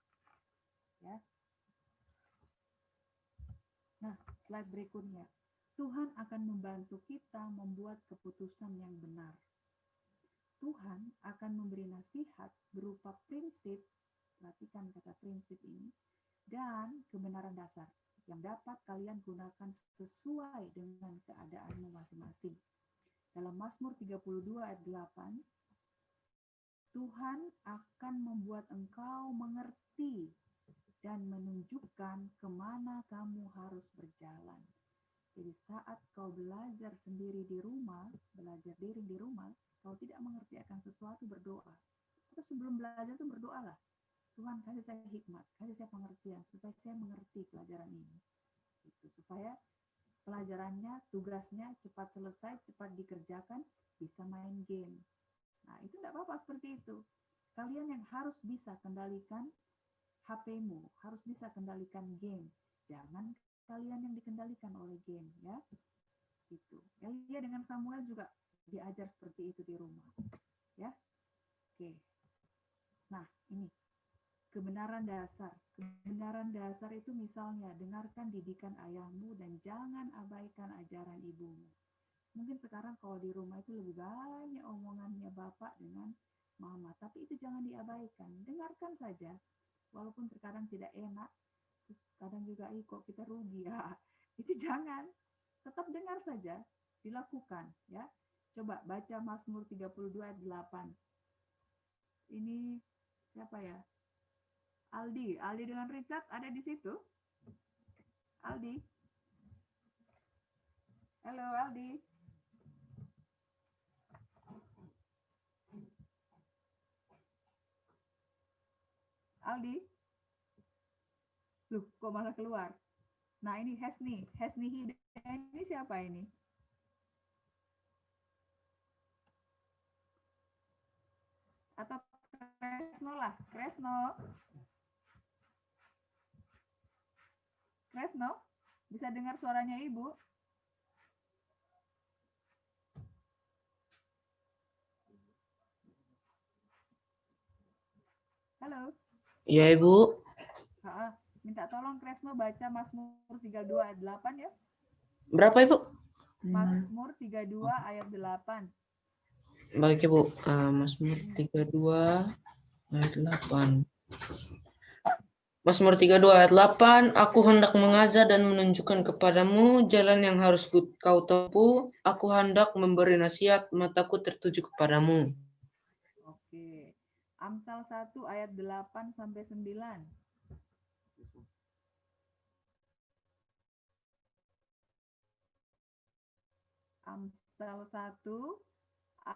Ya. Nah, slide berikutnya. Tuhan akan membantu kita membuat keputusan yang benar. Tuhan akan memberi nasihat berupa prinsip, perhatikan kata prinsip ini, dan kebenaran dasar yang dapat kalian gunakan sesuai dengan keadaanmu masing-masing. Dalam Mazmur 32 ayat 8, Tuhan akan membuat engkau mengerti dan menunjukkan kemana kamu harus berjalan. Jadi saat kau belajar sendiri di rumah, belajar diri di rumah, kau tidak mengerti akan sesuatu, berdoa. Atau sebelum belajar itu berdoalah. Tuhan, kasih saya hikmat, kasih saya pengertian, supaya saya mengerti pelajaran ini. Gitu. Supaya pelajarannya, tugasnya cepat selesai, cepat dikerjakan, bisa main game. Nah, itu tidak apa-apa seperti itu. Kalian yang harus bisa kendalikan HP-mu, harus bisa kendalikan game. Jangan kalian yang dikendalikan oleh game, ya. Gitu. Elia dengan Samuel juga diajar seperti itu di rumah, ya. Oke. Nah, ini kebenaran dasar. Kebenaran dasar itu misalnya dengarkan didikan ayahmu dan jangan abaikan ajaran ibumu. Mungkin sekarang kalau di rumah itu lebih banyak omongannya bapak dengan mama, tapi itu jangan diabaikan. Dengarkan saja, walaupun terkadang tidak enak, terus kadang juga kok kita rugi ya. Itu jangan, tetap dengar saja, dilakukan ya. Coba baca Mazmur 32 ayat 8. Ini siapa ya? Aldi dengan Richard ada di situ? Aldi. Halo Aldi. Aldi. Loh, kok malah keluar? Nah, ini Hesni Hida ini siapa ini? Atau Kresno lah, Kresno, bisa dengar suaranya Ibu? Halo. Ya, Ibu. Minta tolong Kresno baca Mazmur 32 ayat 8 ya. Berapa, Ibu? Mazmur 32 ayat 8. Baik, Ibu. Mazmur 32 ayat 8. Mazmur 32 ayat 8, aku hendak mengajar dan menunjukkan kepadamu jalan yang harus kau tempuh. Aku hendak memberi nasihat, mataku tertuju kepadamu. Oke. Amsal 1 ayat 8 sampai 9. Amsal 1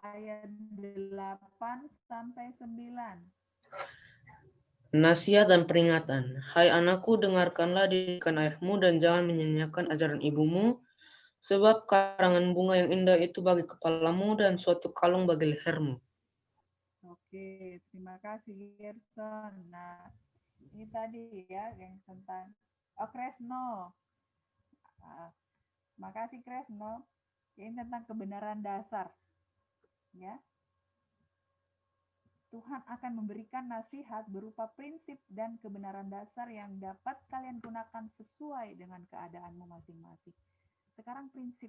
ayat 8 sampai 9. Nasihat dan peringatan. Hai anakku, dengarkanlah didikan ayahmu dan jangan menyanyiakan ajaran ibumu, sebab karangan bunga yang indah itu bagi kepalamu dan suatu kalung bagi lehermu. Oke, terima kasih Gerson. Nah, ini tadi ya yang tentang Kresno. Makasih Kresno. Ini tentang kebenaran dasar. Ya. Tuhan akan memberikan nasihat berupa prinsip dan kebenaran dasar yang dapat kalian gunakan sesuai dengan keadaanmu masing-masing. Sekarang prinsip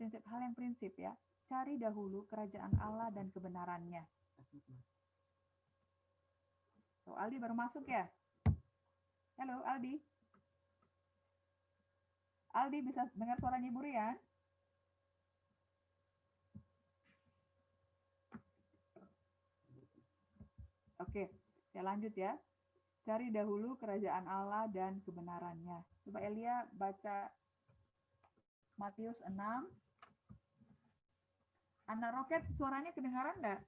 hal yang prinsip ya. Cari dahulu kerajaan Allah dan kebenarannya. So, Aldi baru masuk ya? Halo Aldi. Aldi bisa dengar suaranya Ibu Rian? Oke, saya lanjut ya. Cari dahulu kerajaan Allah dan kebenarannya. Coba Elia baca Matius 6. Anak Roket, suaranya kedengaran enggak?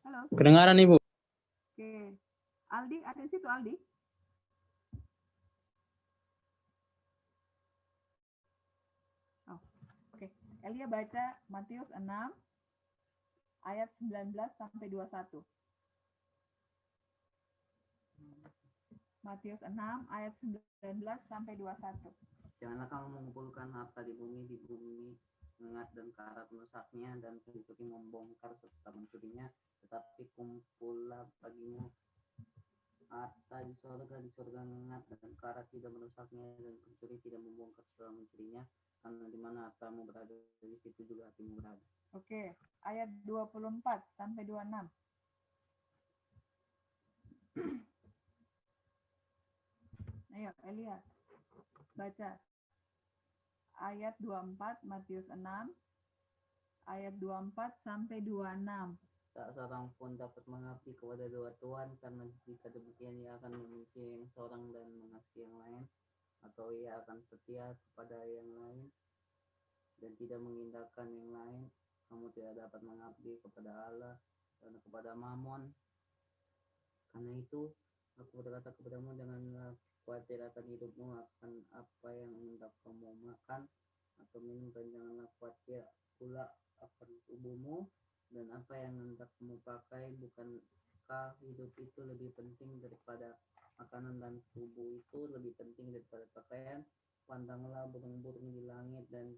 Halo. Kedengaran Ibu. Oke. Aldi, ada di situ Aldi? Oh, oke. Elia baca Matius 6 ayat 19 sampai 21. Matius 6 ayat 19 sampai 21. Janganlah kamu mengumpulkan harta di bumi mengat dan karat merusaknya dan pencuri membongkar serta mencurinya, tetapi kumpullah bagimu harta di sorga mengat dan karat tidak merusaknya dan pencuri tidak membongkar serta mencurinya, karena di mana hartamu berada di situ juga hatimu berada. Oke, ayat 24 sampai 26. Ayo Elia baca ayat 24 Matius 6 ayat 24 sampai 26. Tak seorang pun dapat mengabdi kepada dua tuan, karena jika demikian ia akan membenci yang seorang dan mengasihi yang lain, atau ia akan setia kepada yang lain dan tidak mengindahkan yang lain. Kamu tidak dapat mengabdi kepada Allah dan kepada Mammon. Karena itu, aku berkata kepadamu, janganlah khawatir akan hidupmu, akan apa yang hendak kamu makan atau minum, dan janganlah khawatir pula akan tubuhmu dan apa yang hendak kamu pakai. Bukankah hidup itu lebih penting daripada makanan dan tubuh itu lebih penting daripada pakaian? Pandanglah burung-burung di langit, dan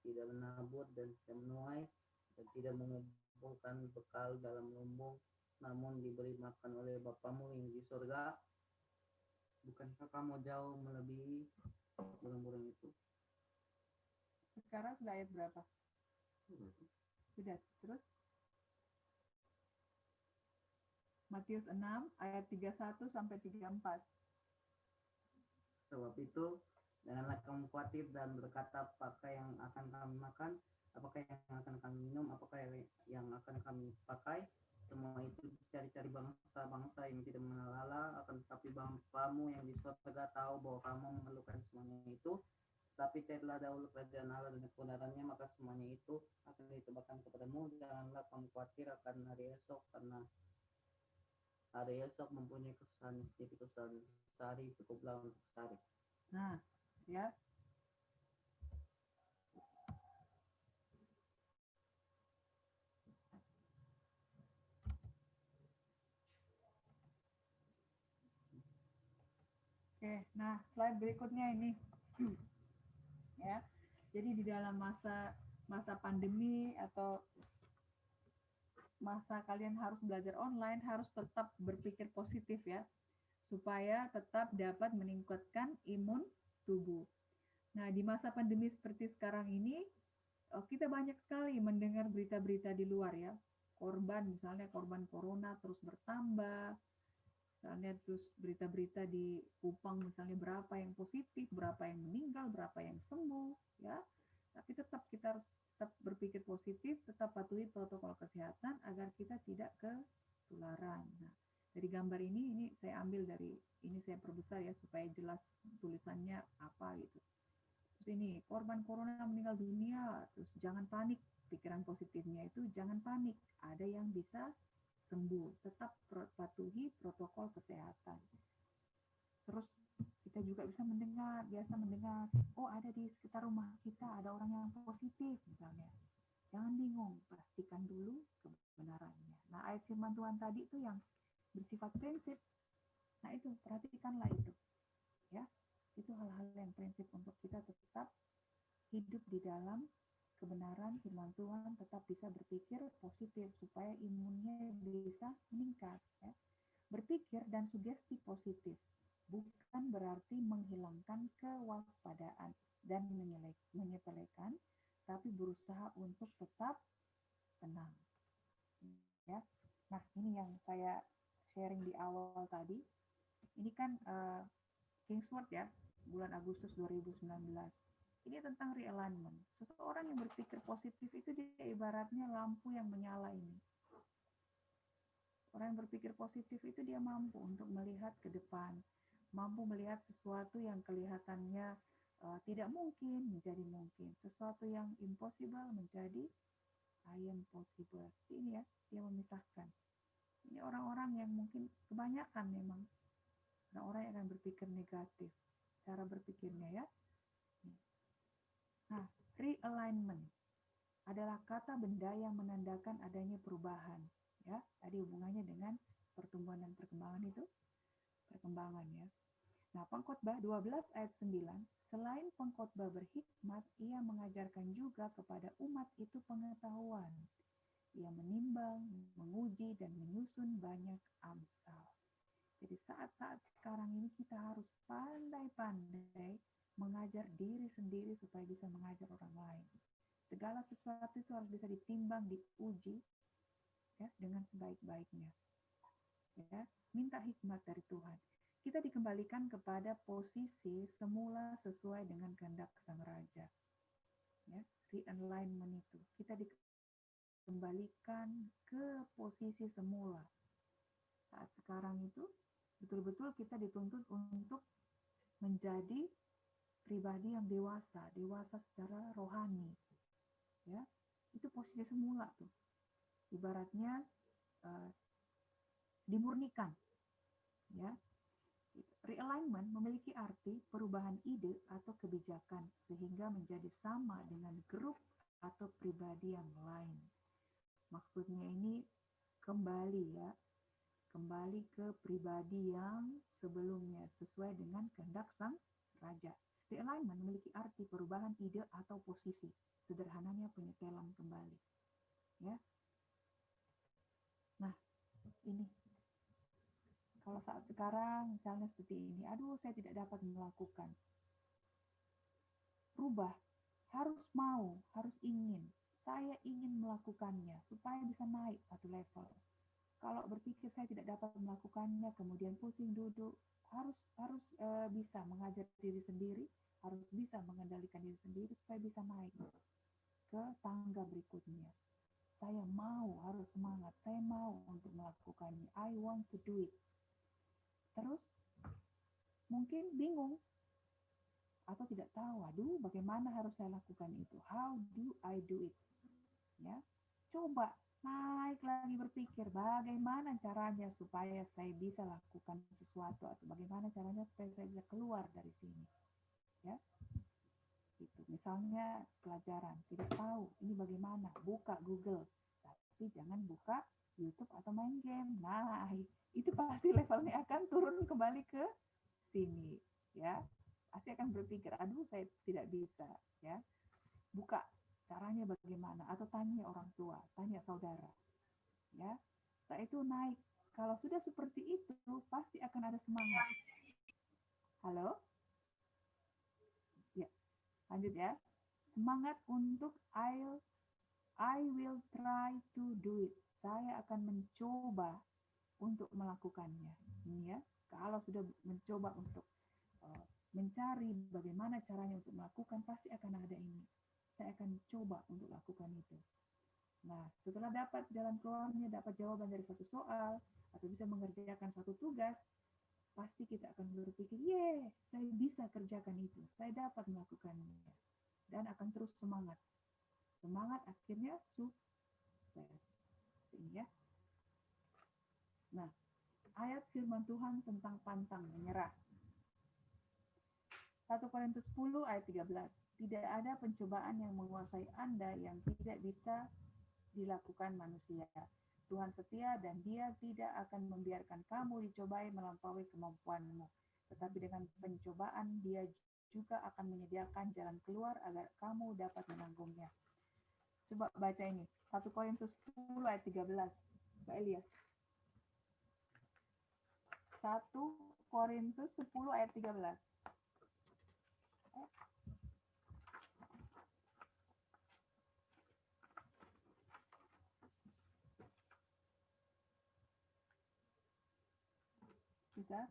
tidak menabur dan tidak menuai dan tidak mengumpulkan bekal dalam lumbung, namun diberi makan oleh Bapamu yang di surga. Bukankah kamu jauh melebihi burung-burung itu? Sekarang sudah ayat berapa? Sudah, terus? Matius 6 ayat 31 sampai 34. Sebab itu, janganlah kamu khawatir dan berkata, apakah yang akan kami makan, apakah yang akan kami minum, apakah yang akan kami pakai. Semua itu dicari-cari bangsa-bangsa yang tidak mengenal Allah, akan tetapi Bapamu yang di surga tahu bahwa kamu memerlukan semuanya itu. Tapi carilah dahulu kerajaan Allah dan kebenarannya, maka semuanya itu akan ditambahkan kepadamu. Janganlah kamu khawatir akan hari esok, karena hari esok mempunyai kesusahan sendiri. Kesusahan sehari cukuplah untuk sehari. Nah, ya. Oke, nah slide berikutnya ini. Ya. Jadi di dalam masa pandemi atau masa kalian harus belajar online, harus tetap berpikir positif ya, supaya tetap dapat meningkatkan imun tubuh. Nah, di masa pandemi seperti sekarang ini, kita banyak sekali mendengar berita-berita di luar ya, misalnya korban corona terus bertambah, misalnya terus berita-berita di Kupang misalnya berapa yang positif, berapa yang meninggal, berapa yang sembuh ya. Tapi tetap kita harus tetap berpikir positif, tetap patuhi protokol kesehatan agar kita tidak ketularan. Nah, dari gambar ini saya ambil dari ini, saya perbesar ya supaya jelas tulisannya apa gitu. Terus ini korban corona meninggal dunia, terus jangan panik, pikiran positifnya itu jangan panik, ada yang bisa sembuh, tetap patuhi protokol kesehatan. Terus kita juga biasa mendengar, oh ada di sekitar rumah kita ada orang yang positif misalnya. Jangan bingung, pastikan dulu kebenarannya. Nah, ayat firman Tuhan tadi itu yang bersifat prinsip. Nah, itu perhatikanlah itu. Ya. Itu hal-hal yang prinsip untuk kita tetap hidup di dalam kebenaran firman Tuhan, tetap bisa berpikir positif supaya imunnya bisa meningkat ya. Berpikir dan sugesti positif bukan berarti menghilangkan kewaspadaan dan menyepelekan, tapi berusaha untuk tetap tenang ya. Nah, ini yang saya sharing di awal tadi. Ini kan Kingsword ya, bulan Agustus 2019. Ini tentang realignment. Seseorang yang berpikir positif itu dia ibaratnya lampu yang menyala ini. Orang yang berpikir positif itu dia mampu untuk melihat ke depan, mampu melihat sesuatu yang kelihatannya tidak mungkin menjadi mungkin, sesuatu yang impossible menjadi I am possible. Ini ya, dia memisahkan. Ini orang-orang yang mungkin kebanyakan memang orang yang akan berpikir negatif, cara berpikirnya ya. Nah, realignment adalah kata benda yang menandakan adanya perubahan. Ya, tadi hubungannya dengan pertumbuhan dan perkembangan itu, perkembangan ya. Nah, Pengkhotbah 12 ayat 9, selain pengkhotbah berhikmat, ia mengajarkan juga kepada umat itu pengetahuan. Ia menimbang, menguji, dan menyusun banyak amsal. Jadi saat-saat sekarang ini kita harus pandai-pandai mengajar diri sendiri supaya bisa mengajar orang lain. Segala sesuatu itu harus bisa ditimbang, diuji ya dengan sebaik-baiknya. Ya, minta hikmat dari Tuhan. Kita dikembalikan kepada posisi semula sesuai dengan kehendak Sang Raja. Ya, realignment itu. Kita kembalikan ke posisi semula. Saat sekarang itu betul-betul kita dituntut untuk menjadi pribadi yang dewasa secara rohani. Ya, itu posisi semula tuh. Ibaratnya dimurnikan. Ya. Realignment memiliki arti perubahan ide atau kebijakan sehingga menjadi sama dengan grup atau pribadi yang lain. Maksudnya ini kembali ke pribadi yang sebelumnya sesuai dengan kehendak sang raja. Realignment memiliki arti perubahan ide atau posisi, sederhananya penyetelan kembali. Ya. Nah, ini kalau saat sekarang misalnya seperti ini, aduh saya tidak dapat melakukan. Rubah, harus mau, harus ingin. Saya ingin melakukannya supaya bisa naik satu level. Kalau berpikir saya tidak dapat melakukannya, kemudian pusing duduk, harus bisa mengajar diri sendiri, harus bisa mengendalikan diri sendiri supaya bisa naik ke tangga berikutnya. Saya mau, harus semangat. Saya mau untuk melakukannya. I want to do it. Terus mungkin bingung atau tidak tahu, aduh bagaimana harus saya lakukan itu? How do I do it? Ya, coba naik lagi berpikir bagaimana caranya supaya saya bisa lakukan sesuatu atau bagaimana caranya supaya saya bisa keluar dari sini. Ya, itu misalnya pelajaran tidak tahu ini bagaimana, buka Google, tapi jangan buka YouTube atau main game. Nah, itu pasti levelnya akan turun kembali ke sini, ya. Pasti akan berpikir, aduh saya tidak bisa, ya. Buka caranya bagaimana, atau tanya orang tua, tanya saudara, ya. Setelah itu naik. Kalau sudah seperti itu, pasti akan ada semangat. Halo? Ya, lanjut ya. Semangat untuk I will try to do it. Saya akan mencoba untuk melakukannya. Ini ya, kalau sudah mencoba untuk mencari bagaimana caranya untuk melakukan, pasti akan ada ini. Saya akan coba untuk lakukan itu. Nah, setelah dapat jalan keluarnya, dapat jawaban dari satu soal, atau bisa mengerjakan satu tugas, pasti kita akan berpikir, saya bisa kerjakan itu, saya dapat melakukannya. Dan akan terus semangat. Semangat akhirnya sukses. Ini ya. Nah, ayat firman Tuhan tentang pantang menyerah. 1 Korintus 10 ayat 13. Tidak ada pencobaan yang menguasai Anda yang tidak bisa dilakukan manusia. Tuhan setia dan Dia tidak akan membiarkan kamu dicobai melampaui kemampuanmu. Tetapi dengan pencobaan Dia juga akan menyediakan jalan keluar agar kamu dapat menanggungnya. Coba baca ini. 1 Korintus 10 ayat 13. Mbak Elia. 1 Korintus 10 ayat 13. Bisa?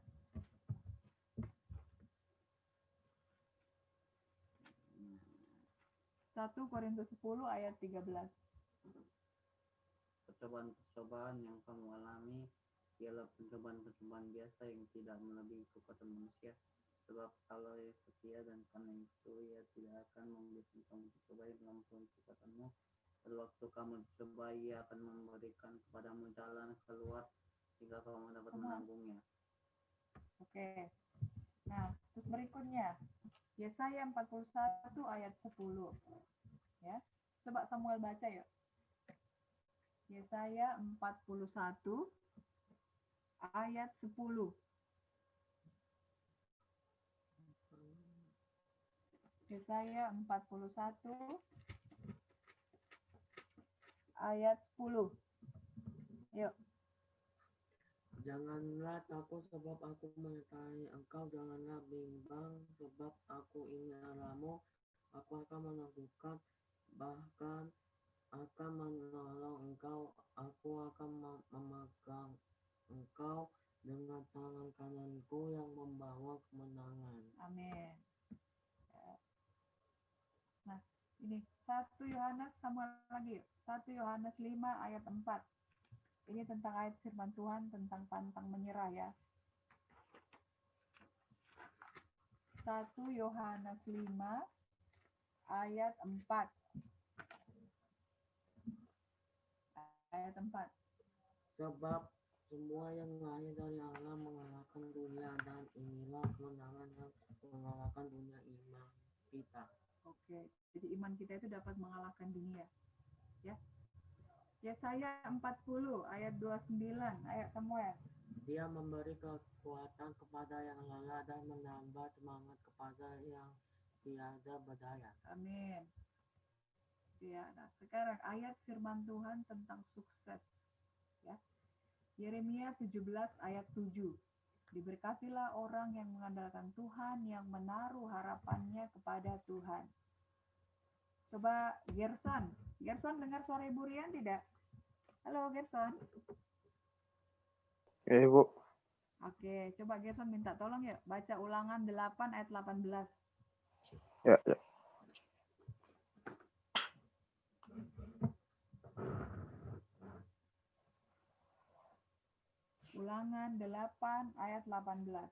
Satu Korintus 10 ayat 13. Percobaan-percobaan yang kamu alami ialah pencobaan-pencobaan biasa yang tidak melebihi kekuatan manusia. Sebab kalau Ia setia dan karena itu Ia tidak akan membiarkan kamu dicobai melampaui kekuatanmu. Pada waktu kamu dicobai, Ia akan memberikan kepadamu jalan keluar sehingga kamu dapat menanggungnya. Oke. Nah, terus berikutnya Yesaya 41 ayat 10. Ya. Coba Samuel baca ya. Yesaya 41 ayat 10. Yesaya 41 ayat 10. Yuk. Janganlah takut sebab aku menyertai engkau, janganlah bimbang sebab aku ini Allahmu. Aku akan menangguhkan, bahkan akan menolong engkau. Aku akan memegang engkau dengan tangan kananku yang membawa kemenangan. Amin. Nah, ini 1 Yohanes sama lagi. 1 Yohanes 5 ayat 4. Ini tentang ayat firman Tuhan tentang pantang menyerah ya. 1 Yohanes 5 ayat 4. Ayat 4. Sebab semua yang lahir dari Allah mengalahkan dunia, dan inilah kemenangan yang mengalahkan dunia, iman kita. Oke, jadi iman kita itu dapat mengalahkan dunia. Ya. Yesaya 40 ayat 29, ayat Samuel. Dia memberi kekuatan kepada yang lelah dan menambah semangat kepada yang tiada berdaya. Amin. Ya, nah sekarang ayat firman Tuhan tentang sukses. Ya. Yeremia 17 ayat 7. Diberkatilah orang yang mengandalkan Tuhan, yang menaruh harapannya kepada Tuhan. Coba Gerson. Gerson dengar suara Ibu Rian tidak? Halo Gerson. Bu. Oke, coba Gerson minta tolong ya. Baca Ulangan 8 ayat 18. Ya. Ulangan 8 ayat 18.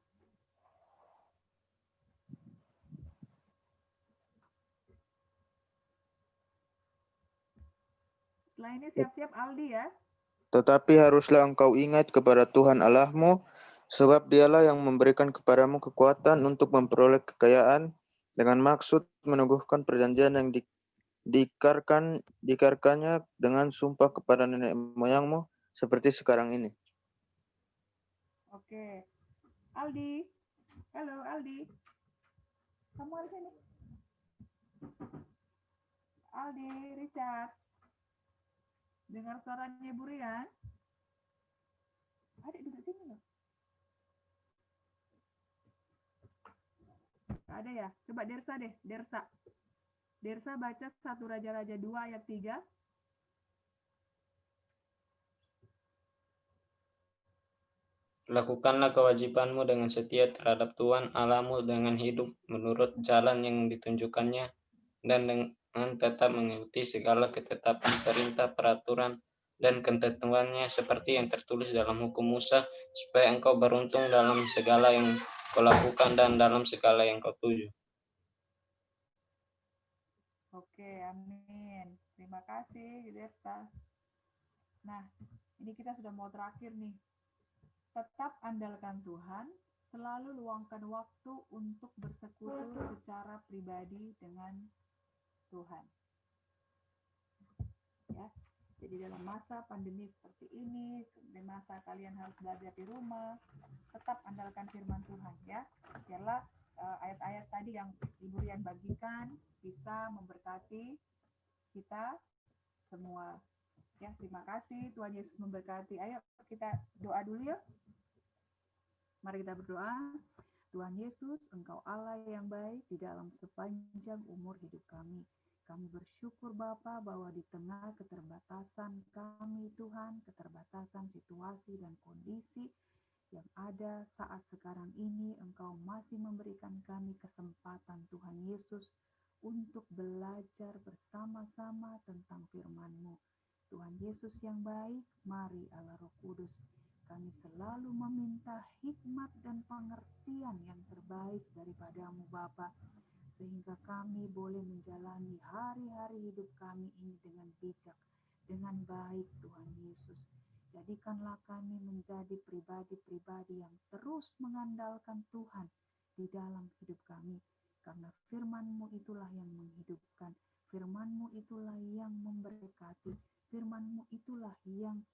Setelah ini siap-siap Aldi ya. Tetapi haruslah engkau ingat kepada Tuhan Allahmu, sebab dialah yang memberikan kepadamu kekuatan untuk memperoleh kekayaan, dengan maksud meneguhkan perjanjian yang diikarkannya dengan sumpah kepada nenek moyangmu, seperti sekarang ini. Oke. Aldi. Halo Aldi. Kamu ada sini? Aldi, Richard. Dengar suaranya Bu Rian? Adik duduk sini loh. Ada ya? Coba Dersa deh, Dersa. Dersa baca 1 Raja-Raja 2 ayat 3. Lakukanlah kewajibanmu dengan setia terhadap Tuhan Allahmu dengan hidup menurut jalan yang ditunjukkannya, dan dengan tetap mengikuti segala ketetapan, perintah, peraturan, dan ketentuannya seperti yang tertulis dalam hukum Musa, supaya engkau beruntung dalam segala yang kau lakukan dan dalam segala yang kau tuju. Oke, amin. Terima kasih, Dersa. Nah, ini kita sudah mau terakhir nih. Tetap andalkan Tuhan, selalu luangkan waktu untuk bersekutu secara pribadi dengan Tuhan. Ya, jadi dalam masa pandemi seperti ini, di masa kalian harus belajar di rumah, tetap andalkan firman Tuhan ya. Biarlah ayat-ayat tadi yang Ibu Rian bagikan bisa memberkati kita semua. Ya, terima kasih. Tuhan Yesus memberkati. Ayo kita doa dulu ya. Mari kita berdoa. Tuhan Yesus, Engkau Allah yang baik di dalam sepanjang umur hidup kami. Kami bersyukur Bapa bahwa di tengah keterbatasan kami Tuhan, keterbatasan situasi dan kondisi yang ada saat sekarang ini, Engkau masih memberikan kami kesempatan Tuhan Yesus untuk belajar bersama-sama tentang firman-Mu. Tuhan Yesus yang baik, mari Allah Roh Kudus, kami selalu meminta hikmat dan pengertian yang terbaik daripada-Mu Bapa, sehingga kami boleh menjalani hari-hari hidup kami ini dengan bijak, dengan baik Tuhan Yesus. Jadikanlah kami menjadi pribadi-pribadi yang terus mengandalkan Tuhan di dalam hidup kami, karena firman-Mu itulah yang menghidupkan, firman-Mu itulah yang memberkati, firman-Mu itulah yang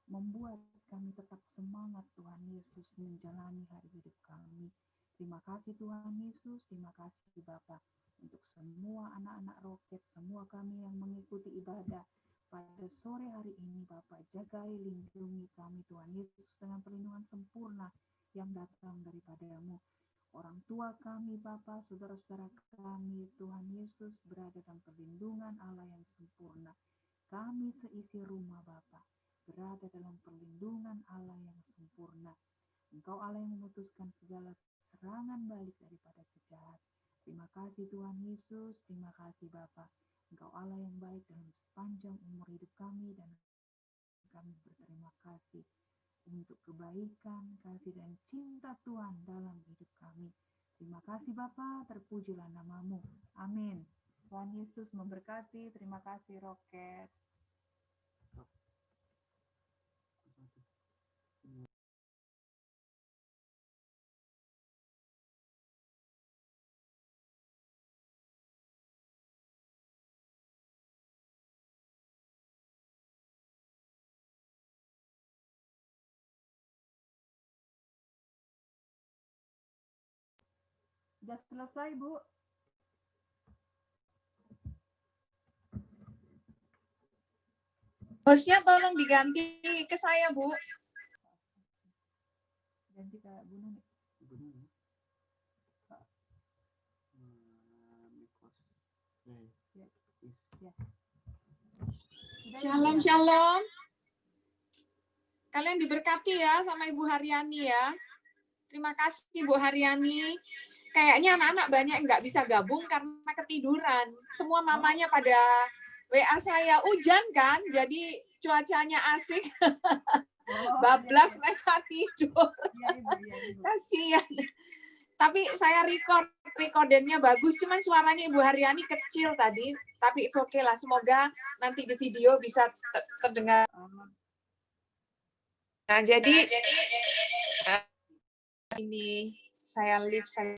membuat kami tetap semangat Tuhan Yesus menjalani hari hidup kami. Terima kasih Tuhan Yesus, terima kasih Bapa untuk semua anak-anak Roket, semua kami yang mengikuti ibadah pada sore hari ini. Bapa, jagai lindungi kami Tuhan Yesus dengan perlindungan sempurna yang datang daripada-Mu. Orang tua kami Bapa, saudara-saudara kami Tuhan Yesus berada dalam perlindungan Allah yang sempurna. Kami seisi rumah Bapa berada dalam perlindungan Allah yang sempurna. Engkau Allah yang memutuskan segala serangan balik daripada sejahat. Terima kasih Tuhan Yesus, terima kasih Bapa. Engkau Allah yang baik dalam sepanjang umur hidup kami, dan kami berterima kasih untuk kebaikan, kasih, dan cinta Tuhan dalam hidup kami. Terima kasih Bapa, terpujilah namamu. Amin. Tuhan Yesus memberkati. Terima kasih Roket. Sudah selesai, Bu. Hostnya tolong diganti ke saya, Bu. Ganti ke Bu Nuni. Ya. Shalom, shalom. Kalian diberkati ya sama Ibu Haryani ya. Terima kasih Bu Haryani. Kayaknya anak-anak banyak yang nggak bisa gabung karena ketiduran. Semua mamanya pada WA saya, hujan kan, jadi cuacanya asik. Bablas mereka tidur. Kasihan. Tapi saya recordernya bagus, cuman suaranya Ibu Haryani kecil tadi. Tapi it's okay lah, semoga nanti di video bisa terdengar. Nah, jadi ini saya live saya